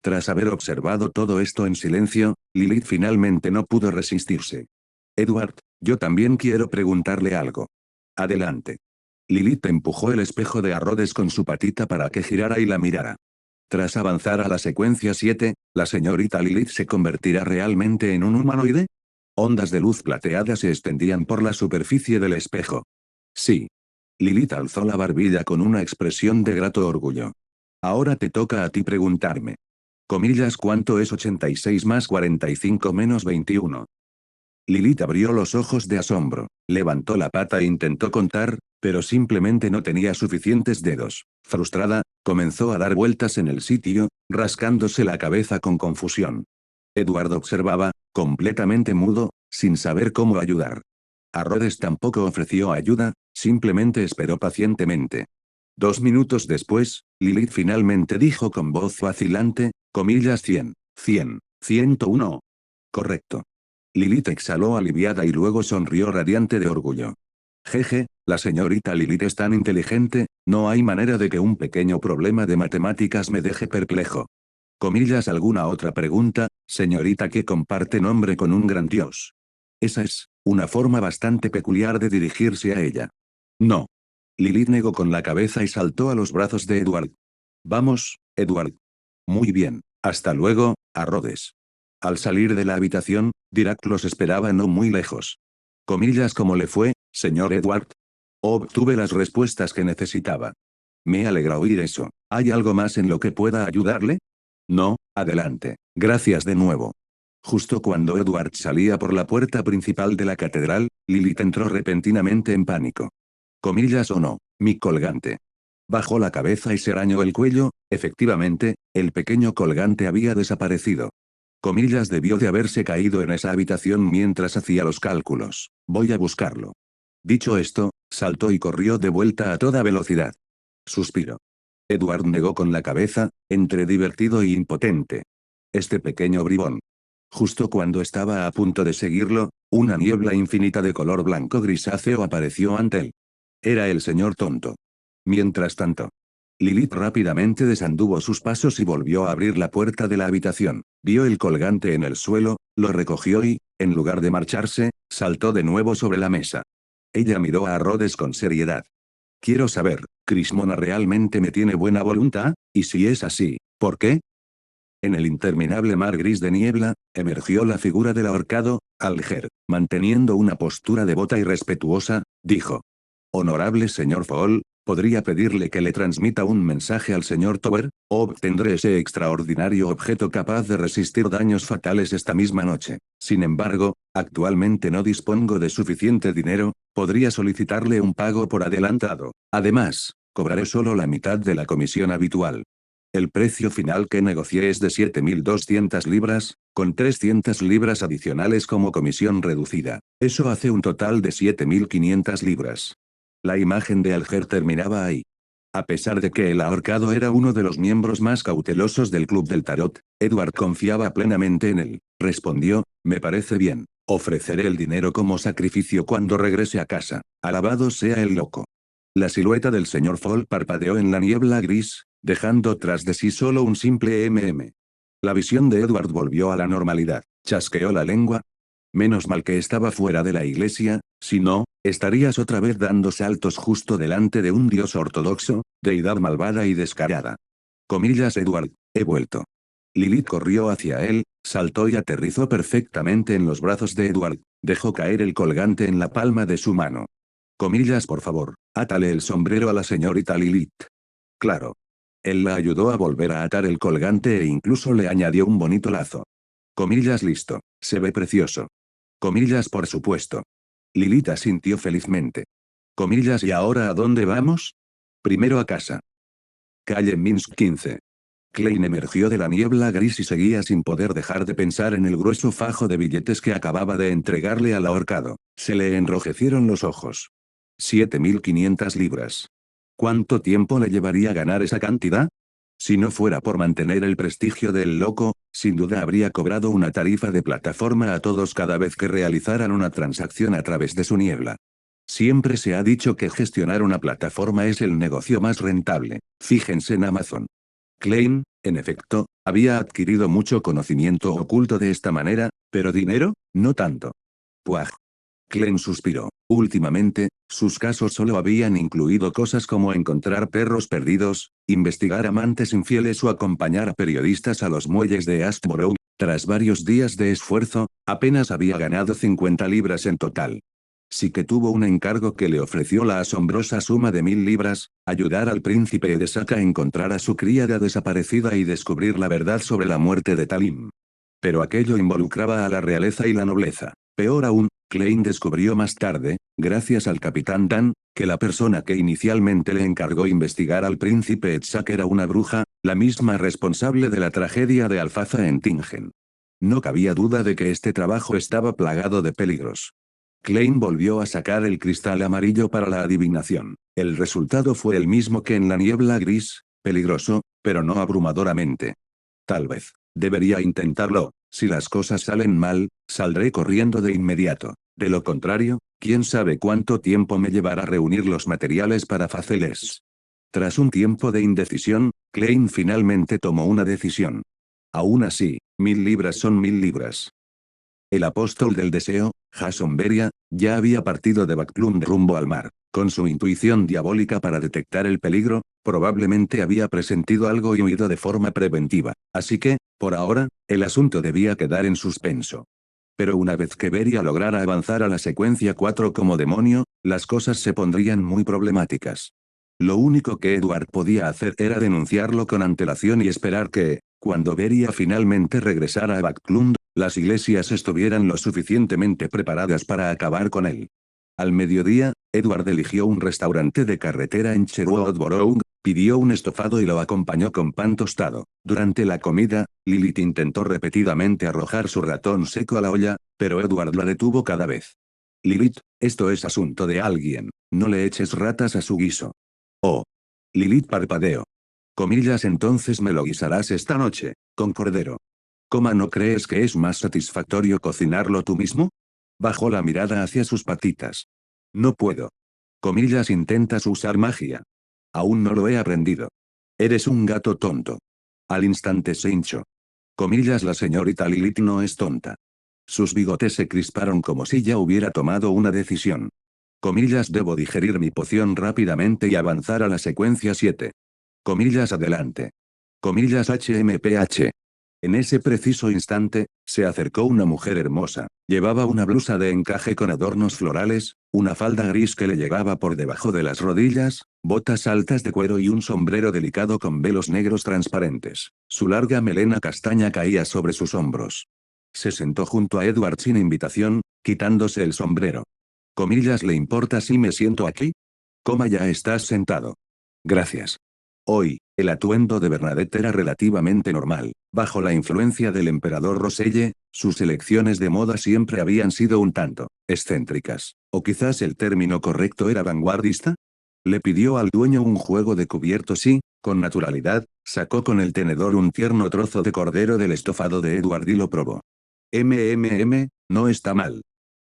Tras haber observado todo esto en silencio, Lilith finalmente no pudo resistirse. Edward, yo también quiero preguntarle algo. Adelante. Lilith empujó el espejo de Arrodes con su patita para que girara y la mirara. Tras avanzar a la secuencia 7, ¿la señorita Lilith se convertirá realmente en un humanoide? Ondas de luz plateada se extendían por la superficie del espejo. Sí. Lilith alzó la barbilla con una expresión de grato orgullo. Ahora te toca a ti preguntarme. Comillas, ¿cuánto es 86 más 45 menos 21? Lilith abrió los ojos de asombro, levantó la pata e intentó contar, pero simplemente no tenía suficientes dedos. Frustrada, comenzó a dar vueltas en el sitio, rascándose la cabeza con confusión. Edward observaba, completamente mudo, sin saber cómo ayudar. Arrodes tampoco ofreció ayuda, simplemente esperó pacientemente. 2 minutos después, Lilith finalmente dijo con voz vacilante, comillas 100, 101. Correcto. Lilith exhaló aliviada y luego sonrió radiante de orgullo. Jeje, la señorita Lilith es tan inteligente, no hay manera de que un pequeño problema de matemáticas me deje perplejo. Comillas, ¿alguna otra pregunta, señorita que comparte nombre con un gran dios? Esa es, una forma bastante peculiar de dirigirse a ella. No. Lilith negó con la cabeza y saltó a los brazos de Edward. Vamos, Edward. Muy bien, hasta luego, Arrodes. Al salir de la habitación, Dirac los esperaba no muy lejos. Comillas, ¿cómo le fue, señor Edward? Obtuve las respuestas que necesitaba. Me alegra oír eso. ¿Hay algo más en lo que pueda ayudarle? No, adelante. Gracias de nuevo. Justo cuando Edward salía por la puerta principal de la catedral, Lilith entró repentinamente en pánico. Comillas o no, mi colgante. Bajó la cabeza y se arañó el cuello. Efectivamente, el pequeño colgante había desaparecido. Comillas, debió de haberse caído en esa habitación mientras hacía los cálculos. Voy a buscarlo. Dicho esto, saltó y corrió de vuelta a toda velocidad. Suspiró. Edward negó con la cabeza, entre divertido e impotente. Este pequeño bribón. Justo cuando estaba a punto de seguirlo, una niebla infinita de color blanco grisáceo apareció ante él. Era el señor tonto. Mientras tanto, Lilith rápidamente desanduvo sus pasos y volvió a abrir la puerta de la habitación. Vio el colgante en el suelo, lo recogió y, en lugar de marcharse, saltó de nuevo sobre la mesa. Ella miró a Rhodes con seriedad. Quiero saber, ¿Crismona realmente me tiene buena voluntad? Y si es así, ¿por qué? En el interminable mar gris de niebla, emergió la figura del ahorcado, Alger, manteniendo una postura devota y respetuosa, dijo. Honorable señor Fall, ¿podría pedirle que le transmita un mensaje al señor Tower? Obtendré ese extraordinario objeto capaz de resistir daños fatales esta misma noche. Sin embargo, actualmente no dispongo de suficiente dinero, podría solicitarle un pago por adelantado. Además, cobraré solo la mitad de la comisión habitual. El precio final que negocié es de 7.200 libras, con 300 libras adicionales como comisión reducida. Eso hace un total de 7.500 libras. La imagen de Alger terminaba ahí. A pesar de que el ahorcado era uno de los miembros más cautelosos del Club del Tarot, Edward confiaba plenamente en él. Respondió, me parece bien. Ofreceré el dinero como sacrificio cuando regrese a casa. Alabado sea el loco. La silueta del señor Fall parpadeó en la niebla gris, dejando tras de sí solo un simple MM. La visión de Edward volvió a la normalidad. Chasqueó la lengua. Menos mal que estaba fuera de la iglesia, si no, estarías otra vez dando saltos justo delante de un dios ortodoxo, deidad malvada y descarada. Comillas, Edward, he vuelto. Lilith corrió hacia él, saltó y aterrizó perfectamente en los brazos de Edward, dejó caer el colgante en la palma de su mano. Comillas, por favor, átale el sombrero a la señorita Lilith. Claro. Él la ayudó a volver a atar el colgante e incluso le añadió un bonito lazo. Comillas, listo, se ve precioso. Comillas, por supuesto. Lilith asintió felizmente. Comillas, ¿y ahora a dónde vamos? Primero a casa. Calle Minsk 15. Klein emergió de la niebla gris y seguía sin poder dejar de pensar en el grueso fajo de billetes que acababa de entregarle al ahorcado. Se le enrojecieron los ojos. 7.500 libras. ¿Cuánto tiempo le llevaría ganar esa cantidad? Si no fuera por mantener el prestigio del loco, sin duda habría cobrado una tarifa de plataforma a todos cada vez que realizaran una transacción a través de su niebla. Siempre se ha dicho que gestionar una plataforma es el negocio más rentable. Fíjense en Amazon. Klein, en efecto, había adquirido mucho conocimiento oculto de esta manera, pero dinero, no tanto. Puaj. Klein suspiró. Últimamente, sus casos solo habían incluido cosas como encontrar perros perdidos, investigar amantes infieles o acompañar a periodistas a los muelles de Astborough. Tras varios días de esfuerzo, apenas había ganado 50 libras en total. Sí que tuvo un encargo que le ofreció la asombrosa suma de 1.000 libras, ayudar al príncipe Edesaka a encontrar a su criada desaparecida y descubrir la verdad sobre la muerte de Talim. Pero aquello involucraba a la realeza y la nobleza. Peor aún, Klein descubrió más tarde, gracias al capitán Dan, que la persona que inicialmente le encargó investigar al príncipe Edsak era una bruja, la misma responsable de la tragedia de Alfaza en Tingen. No cabía duda de que este trabajo estaba plagado de peligros. Klein volvió a sacar el cristal amarillo para la adivinación. El resultado fue el mismo que en la niebla gris, peligroso, pero no abrumadoramente. Tal vez. Debería intentarlo. Si las cosas salen mal, saldré corriendo de inmediato. De lo contrario, quién sabe cuánto tiempo me llevará reunir los materiales para hacerles. Tras un tiempo de indecisión, Klein finalmente tomó una decisión. Aún así, 1.000 libras son 1.000 libras. El apóstol del deseo, Jason Beria, ya había partido de Backlund rumbo al mar. Con su intuición diabólica para detectar el peligro, probablemente había presentido algo y huido de forma preventiva. Así que, por ahora, el asunto debía quedar en suspenso. Pero una vez que Beria lograra avanzar a la secuencia 4 como demonio, las cosas se pondrían muy problemáticas. Lo único que Edward podía hacer era denunciarlo con antelación y esperar que, cuando Beria finalmente regresara a Backlund, las iglesias estuvieran lo suficientemente preparadas para acabar con él. Al mediodía, Edward eligió un restaurante de carretera en Sherwood Borough, pidió un estofado y lo acompañó con pan tostado. Durante la comida, Lilith intentó repetidamente arrojar su ratón seco a la olla, pero Edward la detuvo cada vez. Lilith, esto es asunto de alguien, no le eches ratas a su guiso. Oh. Lilith parpadeó. Comillas, entonces me lo guisarás esta noche, con cordero. Coma, ¿no crees que es más satisfactorio cocinarlo tú mismo? Bajó la mirada hacia sus patitas. No puedo. Comillas, intentas usar magia. Aún no lo he aprendido. Eres un gato tonto. Al instante se hinchó. Comillas, la señorita Lilith no es tonta. Sus bigotes se crisparon como si ya hubiera tomado una decisión. Comillas, debo digerir mi poción rápidamente y avanzar a la secuencia 7. Comillas, adelante. Comillas, HMPH. En ese preciso instante, se acercó una mujer hermosa. Llevaba una blusa de encaje con adornos florales, una falda gris que le llegaba por debajo de las rodillas, botas altas de cuero y un sombrero delicado con velos negros transparentes. Su larga melena castaña caía sobre sus hombros. Se sentó junto a Edward sin invitación, quitándose el sombrero. Comillas, ¿le importa si me siento aquí? Coma, ya estás sentado. Gracias. Hoy, el atuendo de Bernadette era relativamente normal. Bajo la influencia del emperador Roselle, sus elecciones de moda siempre habían sido un tanto excéntricas. ¿O quizás el término correcto era vanguardista? Le pidió al dueño un juego de cubiertos y, con naturalidad, sacó con el tenedor un tierno trozo de cordero del estofado de Edward y lo probó. No está mal.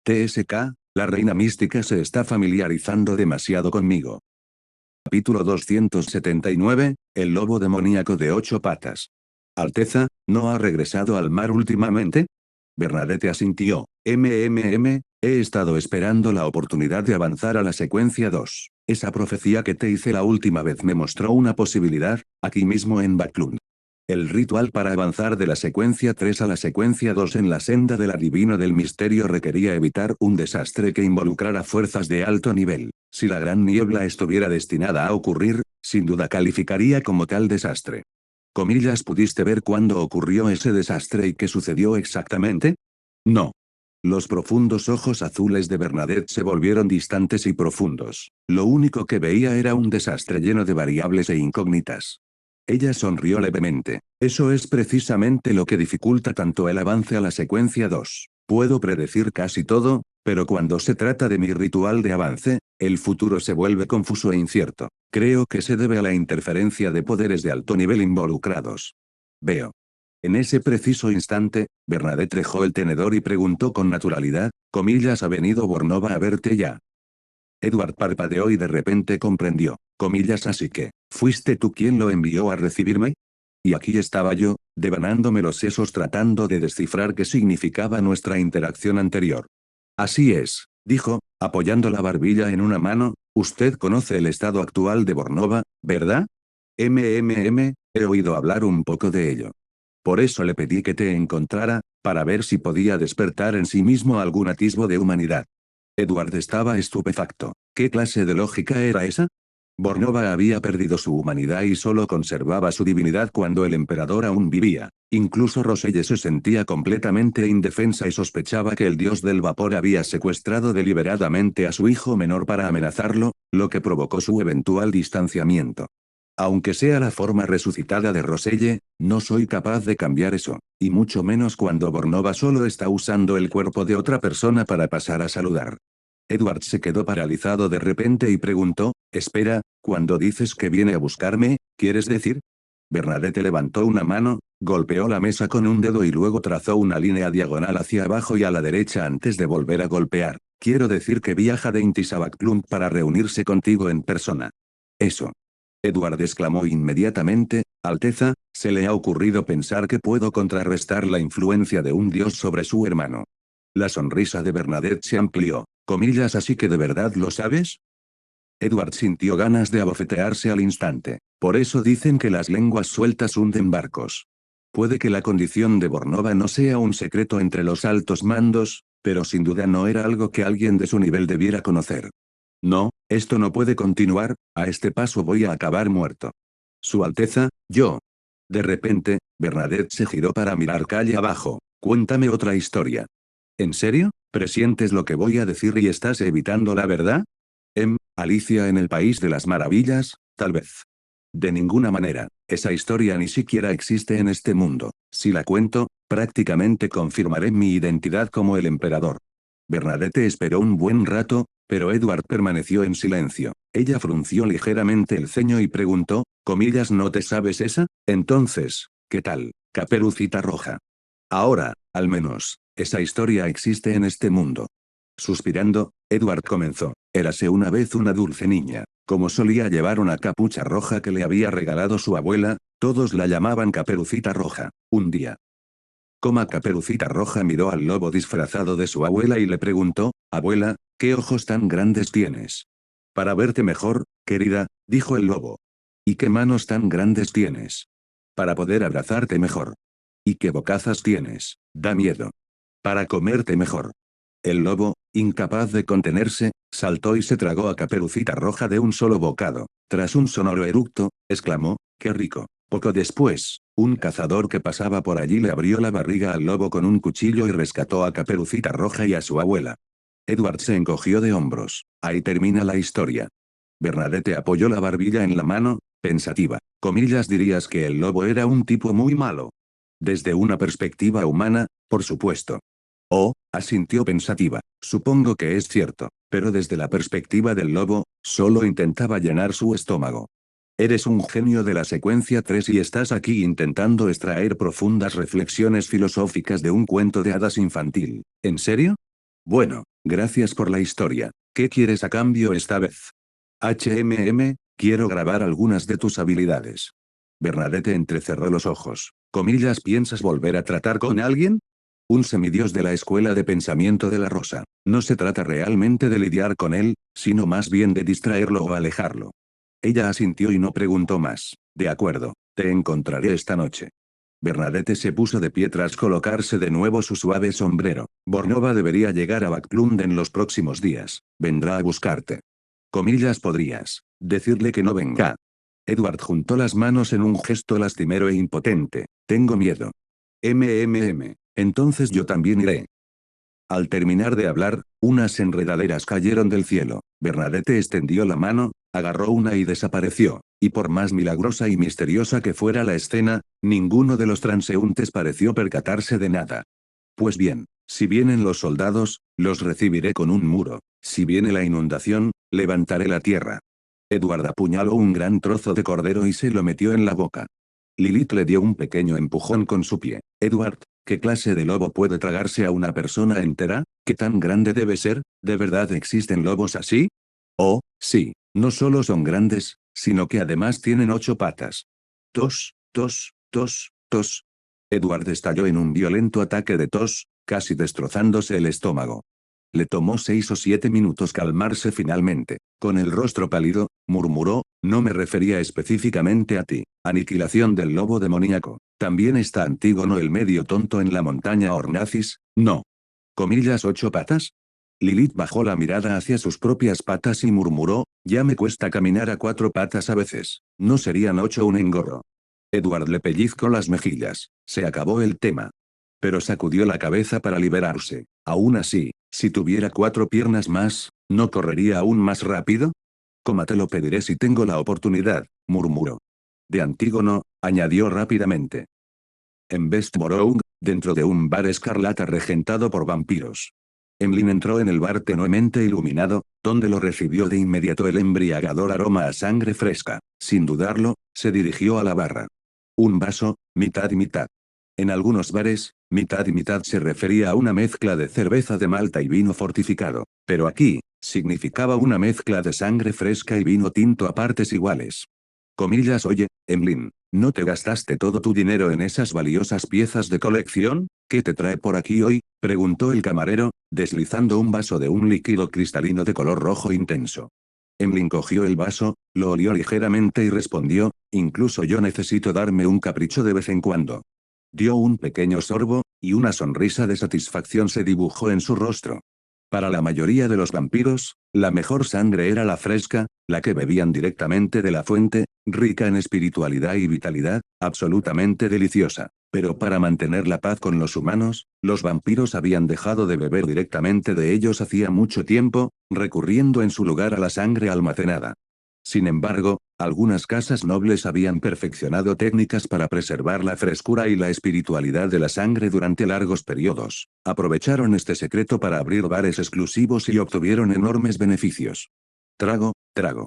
TSK, la reina mística se está familiarizando demasiado conmigo. Capítulo 279, el lobo demoníaco de 8 patas. Alteza, ¿no ha regresado al mar últimamente? Bernadette asintió. He estado esperando la oportunidad de avanzar a la secuencia 2. Esa profecía que te hice la última vez me mostró una posibilidad, aquí mismo en Backlund. El ritual para avanzar de la secuencia 3 a la secuencia 2 en la senda del adivino del misterio requería evitar un desastre que involucrara fuerzas de alto nivel. Si la gran niebla estuviera destinada a ocurrir, sin duda calificaría como tal desastre. Comillas, ¿pudiste ver cuándo ocurrió ese desastre y qué sucedió exactamente? No. Los profundos ojos azules de Bernadette se volvieron distantes y profundos. Lo único que veía era un desastre lleno de variables e incógnitas. Ella sonrió levemente. Eso es precisamente lo que dificulta tanto el avance a la secuencia 2. Puedo predecir casi todo, pero cuando se trata de mi ritual de avance, el futuro se vuelve confuso e incierto. Creo que se debe a la interferencia de poderes de alto nivel involucrados. Veo. En ese preciso instante, Bernadette dejó el tenedor y preguntó con naturalidad, comillas, ¿ha venido Bornova a verte ya? Edward parpadeó y de repente comprendió, comillas, así que, ¿fuiste tú quien lo envió a recibirme? Y aquí estaba yo, devanándome los sesos tratando de descifrar qué significaba nuestra interacción anterior. Así es, dijo, apoyando la barbilla en una mano, usted conoce el estado actual de Bornova, ¿verdad? He oído hablar un poco de ello. Por eso le pedí que te encontrara, para ver si podía despertar en sí mismo algún atisbo de humanidad. Edward estaba estupefacto. ¿Qué clase de lógica era esa? Bornova había perdido su humanidad y solo conservaba su divinidad cuando el emperador aún vivía. Incluso Roselle se sentía completamente indefensa y sospechaba que el dios del vapor había secuestrado deliberadamente a su hijo menor para amenazarlo, lo que provocó su eventual distanciamiento. Aunque sea la forma resucitada de Roselle, no soy capaz de cambiar eso, y mucho menos cuando Bornova solo está usando el cuerpo de otra persona para pasar a saludar. Edward se quedó paralizado de repente y preguntó, espera, cuando dices que viene a buscarme, ¿quieres decir? Bernadette levantó una mano, golpeó la mesa con un dedo y luego trazó una línea diagonal hacia abajo y a la derecha antes de volver a golpear. Quiero decir que viaja de Intis a Backlund para reunirse contigo en persona. Eso. Edward exclamó inmediatamente, Alteza, se le ha ocurrido pensar que puedo contrarrestar la influencia de un dios sobre su hermano. La sonrisa de Bernadette se amplió. Comillas, ¿así que de verdad lo sabes? Edward sintió ganas de abofetearse al instante. Por eso dicen que las lenguas sueltas hunden barcos. Puede que la condición de Bornova no sea un secreto entre los altos mandos, pero sin duda no era algo que alguien de su nivel debiera conocer. No, esto no puede continuar, a este paso voy a acabar muerto. Su Alteza, yo. De repente, Bernadette se giró para mirar calle abajo. Cuéntame otra historia. ¿En serio? ¿Presientes lo que voy a decir y estás evitando la verdad? Alicia en el País de las Maravillas, tal vez. De ninguna manera, esa historia ni siquiera existe en este mundo. Si la cuento, prácticamente confirmaré mi identidad como el emperador. Bernadette esperó un buen rato, pero Edward permaneció en silencio. Ella frunció ligeramente el ceño y preguntó, comillas, ¿no te sabes esa? Entonces, ¿qué tal, Caperucita Roja? Ahora, al menos, esa historia existe en este mundo. Suspirando, Edward comenzó. Érase una vez una dulce niña. Como solía llevar una capucha roja que le había regalado su abuela, todos la llamaban Caperucita Roja. Un día, Caperucita Roja miró al lobo disfrazado de su abuela y le preguntó, abuela, ¿qué ojos tan grandes tienes? Para verte mejor, querida, dijo el lobo. ¿Y qué manos tan grandes tienes? Para poder abrazarte mejor. ¿Y qué bocazas tienes? Da miedo. Para comerte mejor. El lobo, incapaz de contenerse, saltó y se tragó a Caperucita Roja de un solo bocado. Tras un sonoro eructo, exclamó, ¡qué rico! Poco después, un cazador que pasaba por allí le abrió la barriga al lobo con un cuchillo y rescató a Caperucita Roja y a su abuela. Edward se encogió de hombros. Ahí termina la historia. Bernadette apoyó la barbilla en la mano, pensativa. Comillas, dirías que el lobo era un tipo muy malo. Desde una perspectiva humana, por supuesto. Oh, asintió pensativa. Supongo que es cierto, pero desde la perspectiva del lobo, solo intentaba llenar su estómago. Eres un genio de la secuencia 3 y estás aquí intentando extraer profundas reflexiones filosóficas de un cuento de hadas infantil. ¿En serio? Bueno, gracias por la historia. ¿Qué quieres a cambio esta vez? Quiero grabar algunas de tus habilidades. Bernadette entrecerró los ojos. Comillas, ¿piensas volver a tratar con alguien? Un semidios de la escuela de pensamiento de la Rosa. No se trata realmente de lidiar con él, sino más bien de distraerlo o alejarlo. Ella asintió y no preguntó más. De acuerdo, te encontraré esta noche. Bernadette se puso de pie tras colocarse de nuevo su suave sombrero. Bornova debería llegar a Backlund en los próximos días. Vendrá a buscarte. Comillas, podrías decirle que no venga. Edward juntó las manos en un gesto lastimero e impotente. Tengo miedo. Entonces yo también iré. Al terminar de hablar, unas enredaderas cayeron del cielo. Bernadette extendió la mano, agarró una y desapareció. Y por más milagrosa y misteriosa que fuera la escena, ninguno de los transeúntes pareció percatarse de nada. Pues bien, si vienen los soldados, los recibiré con un muro. Si viene la inundación, levantaré la tierra. Edward apuñaló un gran trozo de cordero y se lo metió en la boca. Lilith le dio un pequeño empujón con su pie. Edward, ¿qué clase de lobo puede tragarse a una persona entera? ¿Qué tan grande debe ser? ¿De verdad existen lobos así? Oh, sí, no solo son grandes, sino que además tienen 8 patas. Tos, tos, tos, tos. Edward estalló en un violento ataque de tos, casi destrozándose el estómago. Le tomó 6 o 7 minutos calmarse finalmente. Con el rostro pálido, murmuró, no me refería específicamente a ti. Aniquilación del lobo demoníaco. ¿También está Antígono el medio tonto en la montaña Ornacis? No. Comillas, 8 patas. Lilith bajó la mirada hacia sus propias patas y murmuró, ya me cuesta caminar a 4 patas a veces. ¿No serían 8 un engorro? Edward le pellizcó las mejillas. Se acabó el tema. Pero sacudió la cabeza para liberarse. Aún así, si tuviera 4 piernas más, ¿no correría aún más rápido? Cómo te lo pediré si tengo la oportunidad, murmuró. De Antígono, añadió rápidamente. En Westborough, dentro de un bar escarlata regentado por vampiros. Emlyn entró en el bar tenuemente iluminado, donde lo recibió de inmediato el embriagador aroma a sangre fresca. Sin dudarlo, se dirigió a la barra. Un vaso, mitad y mitad. En algunos bares, mitad y mitad se refería a una mezcla de cerveza de malta y vino fortificado, pero aquí, significaba una mezcla de sangre fresca y vino tinto a partes iguales. Comillas, oye, Emlyn, ¿no te gastaste todo tu dinero en esas valiosas piezas de colección? ¿Qué te trae por aquí hoy? Preguntó el camarero, deslizando un vaso de un líquido cristalino de color rojo intenso. Emlyn cogió el vaso, lo olió ligeramente y respondió, incluso yo necesito darme un capricho de vez en cuando. Dio un pequeño sorbo, y una sonrisa de satisfacción se dibujó en su rostro. Para la mayoría de los vampiros, la mejor sangre era la fresca, la que bebían directamente de la fuente, rica en espiritualidad y vitalidad, absolutamente deliciosa. Pero para mantener la paz con los humanos, los vampiros habían dejado de beber directamente de ellos hacía mucho tiempo, recurriendo en su lugar a la sangre almacenada. Sin embargo, algunas casas nobles habían perfeccionado técnicas para preservar la frescura y la espiritualidad de la sangre durante largos periodos. Aprovecharon este secreto para abrir bares exclusivos y obtuvieron enormes beneficios. Trago, trago.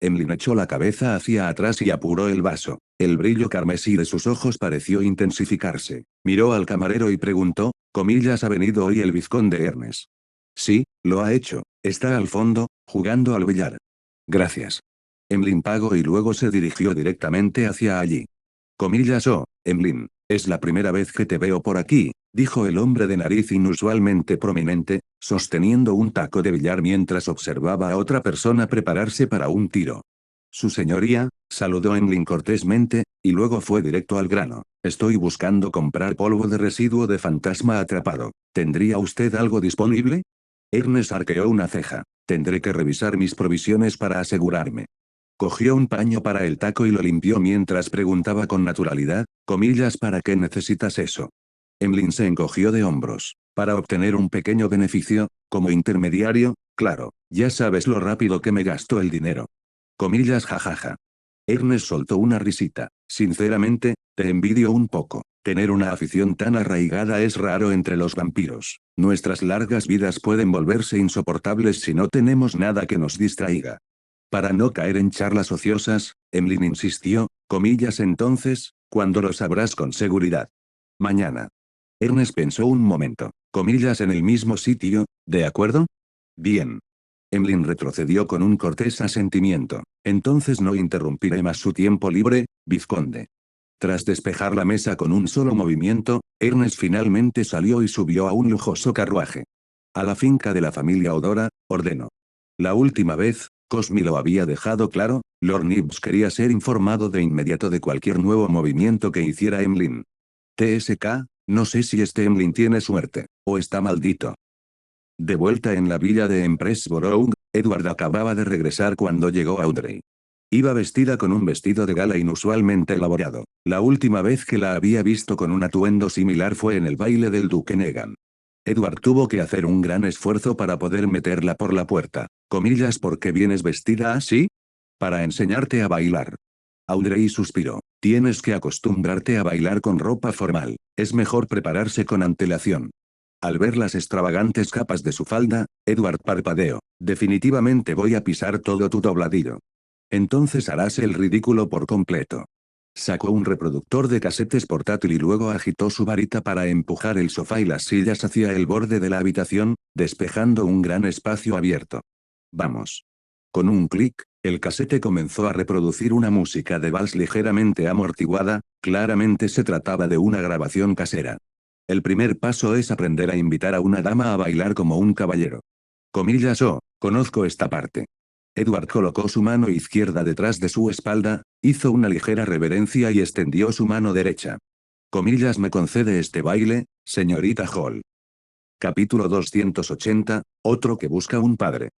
Emlyn echó la cabeza hacia atrás y apuró el vaso. El brillo carmesí de sus ojos pareció intensificarse. Miró al camarero y preguntó, ¿ha venido hoy el vizconde Ernest? Sí, lo ha hecho. Está al fondo, jugando al billar. Gracias. Emlyn pagó y luego se dirigió directamente hacia allí. Emlyn, es la primera vez que te veo por aquí, dijo el hombre de nariz inusualmente prominente, sosteniendo un taco de billar mientras observaba a otra persona prepararse para un tiro. Su señoría, saludó Emlyn cortésmente, y luego fue directo al grano. Estoy buscando comprar polvo de residuo de fantasma atrapado. ¿Tendría usted algo disponible? Ernest arqueó una ceja. Tendré que revisar mis provisiones para asegurarme. Cogió un paño para el taco y lo limpió mientras preguntaba con naturalidad, ¿para qué necesitas eso? Emlyn se encogió de hombros. Para obtener un pequeño beneficio, como intermediario, claro, ya sabes lo rápido que me gasto el dinero. Jajaja. Ernest soltó una risita. Sinceramente, te envidio un poco. Tener una afición tan arraigada es raro entre los vampiros. Nuestras largas vidas pueden volverse insoportables si no tenemos nada que nos distraiga. Para no caer en charlas ociosas, Emlyn insistió, entonces, ¿cuándo lo sabrás con seguridad? Mañana. Ernest pensó un momento, en el mismo sitio, ¿de acuerdo? Bien. Emlyn retrocedió con un cortés asentimiento. Entonces no interrumpiré más su tiempo libre, vizconde. Tras despejar la mesa con un solo movimiento, Ernest finalmente salió y subió a un lujoso carruaje. A la finca de la familia Odora, ordenó. La última vez, Cosmi lo había dejado claro, Lord Nibs quería ser informado de inmediato de cualquier nuevo movimiento que hiciera Emlyn. TSK, no sé si este Emlyn tiene suerte, o está maldito. De vuelta en la villa de Empressborough, Edward acababa de regresar cuando llegó Audrey. Iba vestida con un vestido de gala inusualmente elaborado. La última vez que la había visto con un atuendo similar fue en el baile del duque Negan. Edward tuvo que hacer un gran esfuerzo para poder meterla por la puerta. ¿Por qué vienes vestida así? Para enseñarte a bailar. Audrey suspiró. Tienes que acostumbrarte a bailar con ropa formal. Es mejor prepararse con antelación. Al ver las extravagantes capas de su falda, Edward parpadeó. Definitivamente voy a pisar todo tu dobladillo. Entonces harás el ridículo por completo. Sacó un reproductor de casetes portátil y luego agitó su varita para empujar el sofá y las sillas hacia el borde de la habitación, despejando un gran espacio abierto. Vamos. Con un clic, el casete comenzó a reproducir una música de vals ligeramente amortiguada, claramente se trataba de una grabación casera. El primer paso es aprender a invitar a una dama a bailar como un caballero. Conozco esta parte. Edward colocó su mano izquierda detrás de su espalda, hizo una ligera reverencia y extendió su mano derecha. ¿Me concede este baile, señorita Hall? Capítulo 280, otro que busca un padre.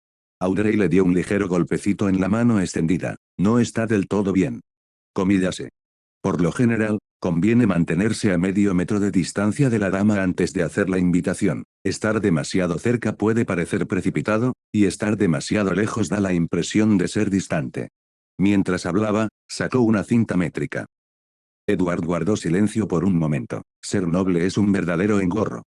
Audrey le dio un ligero golpecito en la mano extendida. No está del todo bien. Comíllase. Por lo general, conviene mantenerse a medio metro de distancia de la dama antes de hacer la invitación. Estar demasiado cerca puede parecer precipitado, y estar demasiado lejos da la impresión de ser distante. Mientras hablaba, sacó una cinta métrica. Edward guardó silencio por un momento. Ser noble es un verdadero engorro.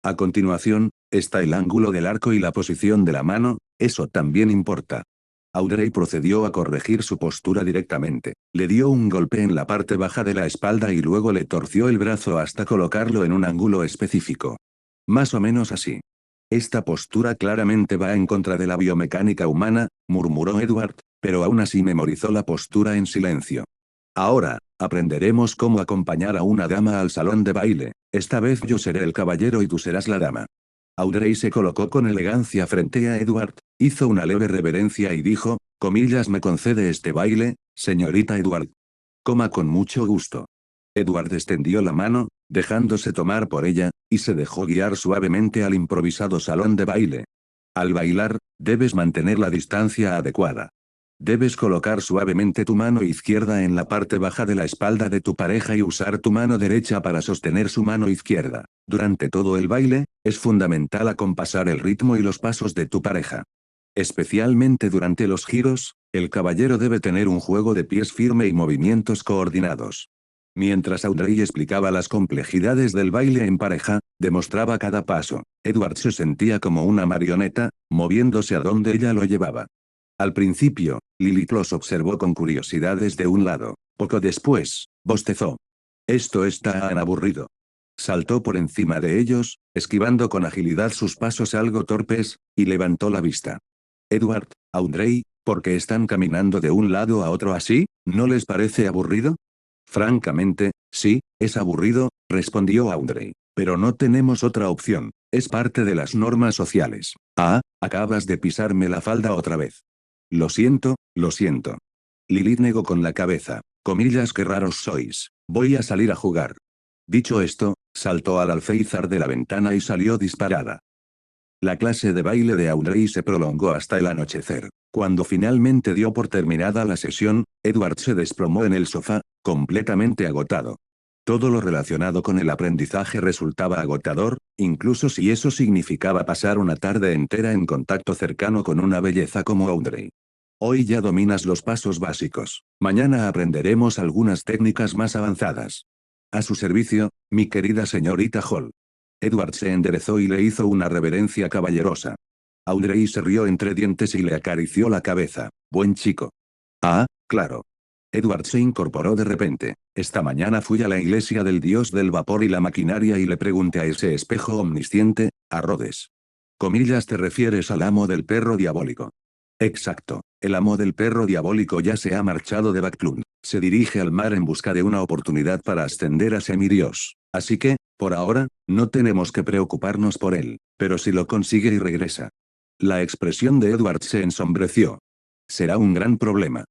A continuación, está el ángulo del arco y la posición de la mano, eso también importa. Audrey procedió a corregir su postura directamente. Le dio un golpe en la parte baja de la espalda y luego le torció el brazo hasta colocarlo en un ángulo específico. Más o menos así. Esta postura claramente va en contra de la biomecánica humana, murmuró Edward, pero aún así memorizó la postura en silencio. Ahora, aprenderemos cómo acompañar a una dama al salón de baile. Esta vez yo seré el caballero y tú serás la dama. Audrey se colocó con elegancia frente a Edward, hizo una leve reverencia y dijo, ¿me concede este baile, señorita Edward? Con mucho gusto. Edward extendió la mano, dejándose tomar por ella, y se dejó guiar suavemente al improvisado salón de baile. Al bailar, debes mantener la distancia adecuada. Debes colocar suavemente tu mano izquierda en la parte baja de la espalda de tu pareja y usar tu mano derecha para sostener su mano izquierda. Durante todo el baile, es fundamental acompasar el ritmo y los pasos de tu pareja. Especialmente durante los giros, el caballero debe tener un juego de pies firme y movimientos coordinados. Mientras Audrey explicaba las complejidades del baile en pareja, demostraba cada paso, Edward se sentía como una marioneta, moviéndose a donde ella lo llevaba. Al principio, Lilith los observó con curiosidad desde un lado. Poco después, bostezó. Esto está tan aburrido. Saltó por encima de ellos, esquivando con agilidad sus pasos algo torpes, y levantó la vista. Edward, Audrey, ¿por qué están caminando de un lado a otro así? ¿No les parece aburrido? Francamente, sí, es aburrido, respondió Audrey. Pero no tenemos otra opción, es parte de las normas sociales. Ah, acabas de pisarme la falda otra vez. Lo siento, lo siento. Lilith negó con la cabeza. Comillas, qué raros sois. Voy a salir a jugar. Dicho esto, saltó al alféizar de la ventana y salió disparada. La clase de baile de Audrey se prolongó hasta el anochecer. Cuando finalmente dio por terminada la sesión, Edward se desplomó en el sofá, completamente agotado. Todo lo relacionado con el aprendizaje resultaba agotador, incluso si eso significaba pasar una tarde entera en contacto cercano con una belleza como Audrey. Hoy ya dominas los pasos básicos. Mañana aprenderemos algunas técnicas más avanzadas. A su servicio, mi querida señorita Hall. Edward se enderezó y le hizo una reverencia caballerosa. Audrey se rió entre dientes y le acarició la cabeza. Buen chico. Ah, claro. Edward se incorporó de repente. Esta mañana fui a la iglesia del dios del vapor y la maquinaria y le pregunté a ese espejo omnisciente, a Rhodes. Comillas, te refieres al amo del perro diabólico. Exacto. El amo del perro diabólico ya se ha marchado de Backlund. Se dirige al mar en busca de una oportunidad para ascender a semidios. Así que, por ahora, no tenemos que preocuparnos por él. Pero si lo consigue y regresa. La expresión de Edward se ensombreció. Será un gran problema.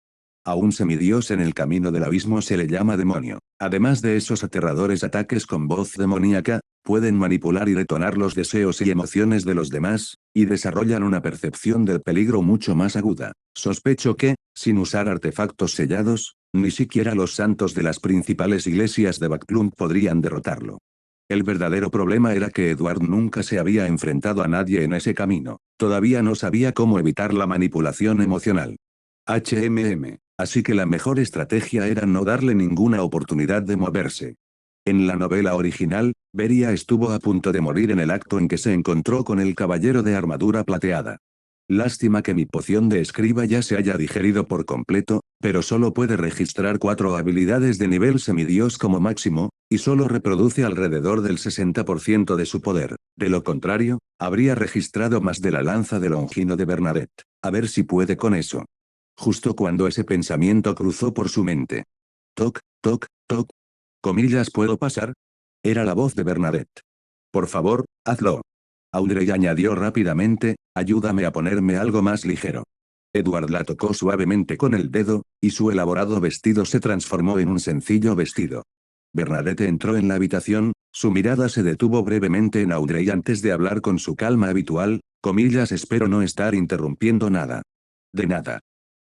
A un semidios en el camino del abismo se le llama demonio. Además de esos aterradores ataques con voz demoníaca, pueden manipular y detonar los deseos y emociones de los demás, y desarrollan una percepción del peligro mucho más aguda. Sospecho que, sin usar artefactos sellados, ni siquiera los santos de las principales iglesias de Backlund podrían derrotarlo. El verdadero problema era que Edward nunca se había enfrentado a nadie en ese camino. Todavía no sabía cómo evitar la manipulación emocional. Así que la mejor estrategia era no darle ninguna oportunidad de moverse. En la novela original, Beria estuvo a punto de morir en el acto en que se encontró con el caballero de armadura plateada. Lástima que mi poción de escriba ya se haya digerido por completo, pero solo puede registrar 4 habilidades de nivel semidios como máximo, y solo reproduce alrededor del 60% de su poder. De lo contrario, habría registrado más de la lanza de Longino de Bernadette. A ver si puede con eso. Justo cuando ese pensamiento cruzó por su mente. Toc, toc, toc. Comillas, ¿puedo pasar? Era la voz de Bernadette. Por favor, hazlo. Audrey añadió rápidamente, ayúdame a ponerme algo más ligero. Edward la tocó suavemente con el dedo, y su elaborado vestido se transformó en un sencillo vestido. Bernadette entró en la habitación, su mirada se detuvo brevemente en Audrey antes de hablar con su calma habitual, comillas, espero no estar interrumpiendo nada. De nada.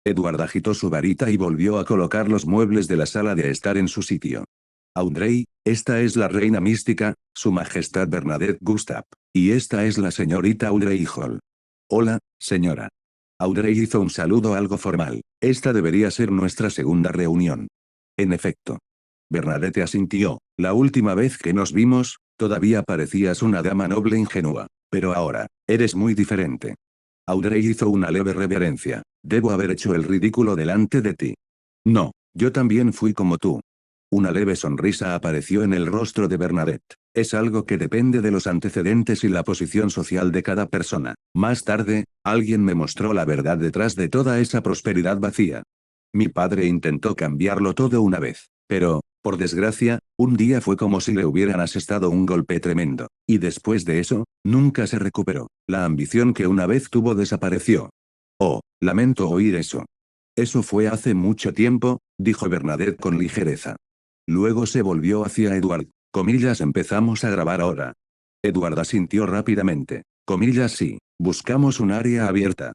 Edward agitó su varita y volvió a colocar los muebles de la sala de estar en su sitio. Audrey, esta es la reina mística, su majestad Bernadette Gustav. Y esta es la señorita Audrey Hall. Hola, señora. Audrey hizo un saludo algo formal. Esta debería ser nuestra segunda reunión. En efecto. Bernadette asintió. La última vez que nos vimos, todavía parecías una dama noble ingenua. Pero ahora, eres muy diferente. Audrey hizo una leve reverencia. Debo haber hecho el ridículo delante de ti. No, yo también fui como tú. Una leve sonrisa apareció en el rostro de Bernadette. Es algo que depende de los antecedentes y la posición social de cada persona. Más tarde, alguien me mostró la verdad detrás de toda esa prosperidad vacía. Mi padre intentó cambiarlo todo una vez. Pero, por desgracia, un día fue como si le hubieran asestado un golpe tremendo. Y después de eso, nunca se recuperó. La ambición que una vez tuvo desapareció. Oh, lamento oír eso. Eso fue hace mucho tiempo, dijo Bernadette con ligereza. Luego se volvió hacia Edward. Comillas, empezamos a grabar ahora. Edward asintió rápidamente. Comillas, sí. Buscamos un área abierta.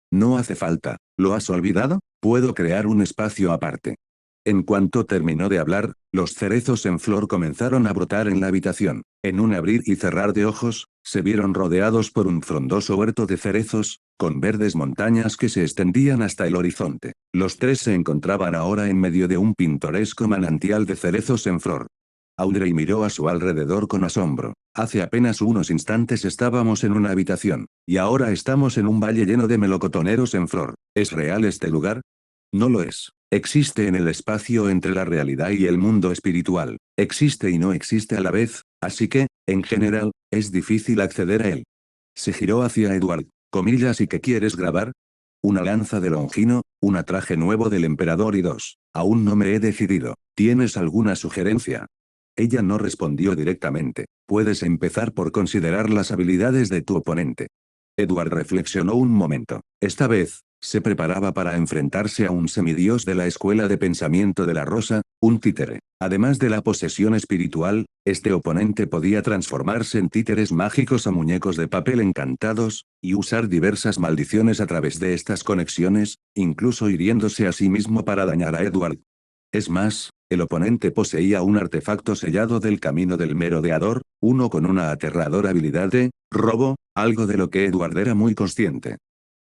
No hace falta. ¿Lo has olvidado? Puedo crear un espacio aparte. En cuanto terminó de hablar, los cerezos en flor comenzaron a brotar en la habitación. En un abrir y cerrar de ojos, se vieron rodeados por un frondoso huerto de cerezos, con verdes montañas que se extendían hasta el horizonte. Los tres se encontraban ahora en medio de un pintoresco manantial de cerezos en flor. Audrey miró a su alrededor con asombro. Hace apenas unos instantes estábamos en una habitación, y ahora estamos en un valle lleno de melocotoneros en flor. ¿Es real este lugar? No lo es. Existe en el espacio entre la realidad y el mundo espiritual. Existe y no existe a la vez, así que, en general, es difícil acceder a él. Se giró hacia Edward. Comillas, ¿y qué quieres grabar? Una lanza de Longino, un traje nuevo del emperador y dos. Aún no me he decidido. ¿Tienes alguna sugerencia? Ella no respondió directamente. Puedes empezar por considerar las habilidades de tu oponente. Edward reflexionó un momento. Esta vez, se preparaba para enfrentarse a un semidios de la escuela de pensamiento de la Rosa, un títere. Además de la posesión espiritual, este oponente podía transformarse en títeres mágicos a muñecos de papel encantados, y usar diversas maldiciones a través de estas conexiones, incluso hiriéndose a sí mismo para dañar a Edward. Es más, el oponente poseía un artefacto sellado del camino del merodeador, uno con una aterradora habilidad de robo, algo de lo que Edward era muy consciente.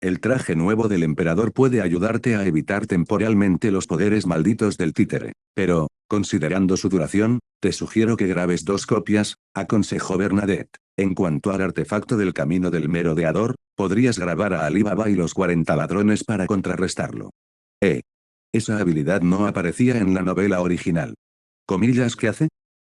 El traje nuevo del emperador puede ayudarte a evitar temporalmente los poderes malditos del títere. Pero, considerando su duración, te sugiero que grabes 2 copias, aconsejó Bernadette. En cuanto al artefacto del camino del merodeador, podrías grabar a Ali Baba y los 40 ladrones para contrarrestarlo. Esa habilidad no aparecía en la novela original. Comillas, ¿qué hace?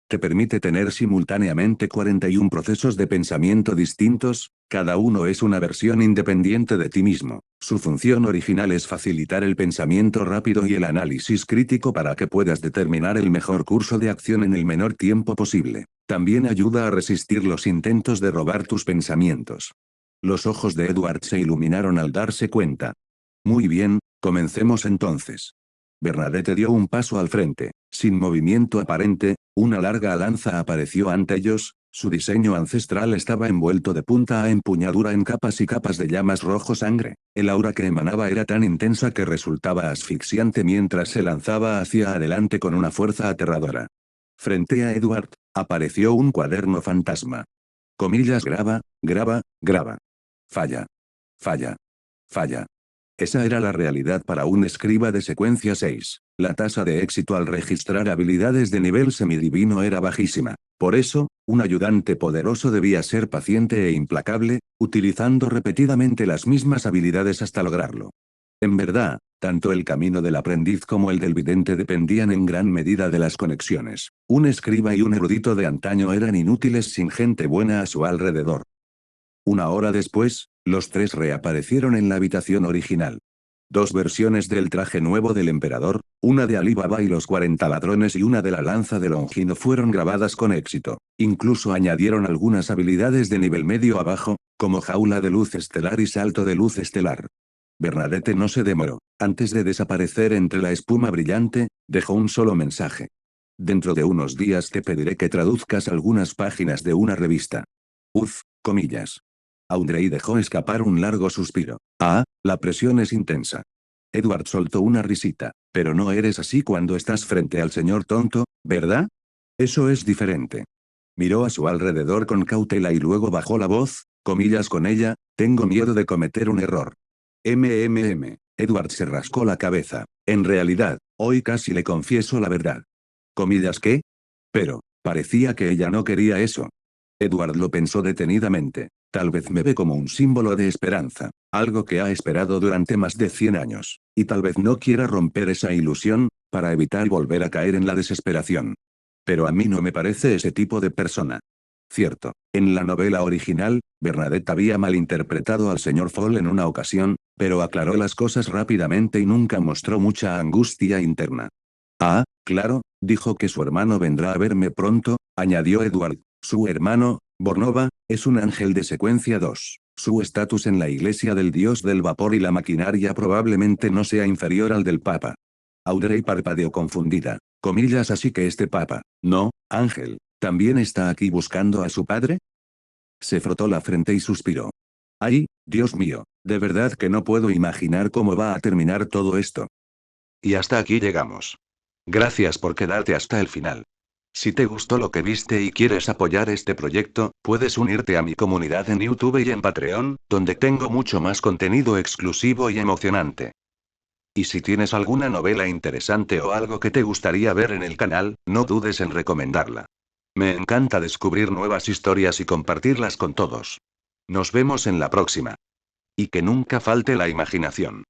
Te permite tener simultáneamente 41 procesos de pensamiento distintos, cada uno es una versión independiente de ti mismo. Su función original es facilitar el pensamiento rápido y el análisis crítico para que puedas determinar el mejor curso de acción en el menor tiempo posible. También ayuda a resistir los intentos de robar tus pensamientos. Los ojos de Edward se iluminaron al darse cuenta. Muy bien, comencemos entonces. Bernadette dio un paso al frente. Sin movimiento aparente, una larga lanza apareció ante ellos, su diseño ancestral estaba envuelto de punta a empuñadura en capas y capas de llamas rojo sangre. El aura que emanaba era tan intensa que resultaba asfixiante mientras se lanzaba hacia adelante con una fuerza aterradora. Frente a Edward, apareció un cuaderno fantasma. Comillas, graba, graba, graba. Falla. Falla. Falla. Esa era la realidad para un escriba de secuencia 6. La tasa de éxito al registrar habilidades de nivel semidivino era bajísima. Por eso, un ayudante poderoso debía ser paciente e implacable, utilizando repetidamente las mismas habilidades hasta lograrlo. En verdad, tanto el camino del aprendiz como el del vidente dependían en gran medida de las conexiones. Un escriba y un erudito de antaño eran inútiles sin gente buena a su alrededor. Una hora después, los tres reaparecieron en la habitación original. 2 versiones del traje nuevo del emperador, una de Ali Baba y los 40 ladrones y una de la lanza de Longino fueron grabadas con éxito. Incluso añadieron algunas habilidades de nivel medio abajo, como jaula de luz estelar y salto de luz estelar. Bernadette no se demoró. Antes de desaparecer entre la espuma brillante, dejó un solo mensaje. Dentro de unos días te pediré que traduzcas algunas páginas de una revista. Comillas. Audrey dejó escapar un largo suspiro. La presión es intensa. Edward soltó una risita. Pero no eres así cuando estás frente al señor tonto, ¿verdad? Eso es diferente. Miró a su alrededor con cautela y luego bajó la voz, comillas con ella, tengo miedo de cometer un error. Edward se rascó la cabeza. En realidad, hoy casi le confieso la verdad. Comillas, ¿qué? Pero, parecía que ella no quería eso. Edward lo pensó detenidamente. Tal vez me ve como un símbolo de esperanza, algo que ha esperado durante más de 100 años, y tal vez no quiera romper esa ilusión, para evitar volver a caer en la desesperación. Pero a mí no me parece ese tipo de persona. Cierto, en la novela original, Bernadette había malinterpretado al señor Fall en una ocasión, pero aclaró las cosas rápidamente y nunca mostró mucha angustia interna. Claro, dijo que su hermano vendrá a verme pronto, añadió Edward. Su hermano, Bornova, es un ángel de secuencia 2. Su estatus en la iglesia del dios del vapor y la maquinaria probablemente no sea inferior al del papa. Audrey parpadeó confundida. Comillas, así que este papa, no, ángel, ¿También está aquí buscando a su padre? Se frotó la frente y suspiró. ¡Ay, Dios mío! De verdad que no puedo imaginar cómo va a terminar todo esto. Y hasta aquí llegamos. Gracias por quedarte hasta el final. Si te gustó lo que viste y quieres apoyar este proyecto, puedes unirte a mi comunidad en YouTube y en Patreon, donde tengo mucho más contenido exclusivo y emocionante. Y si tienes alguna novela interesante o algo que te gustaría ver en el canal, no dudes en recomendarla. Me encanta descubrir nuevas historias y compartirlas con todos. Nos vemos en la próxima. Y que nunca falte la imaginación.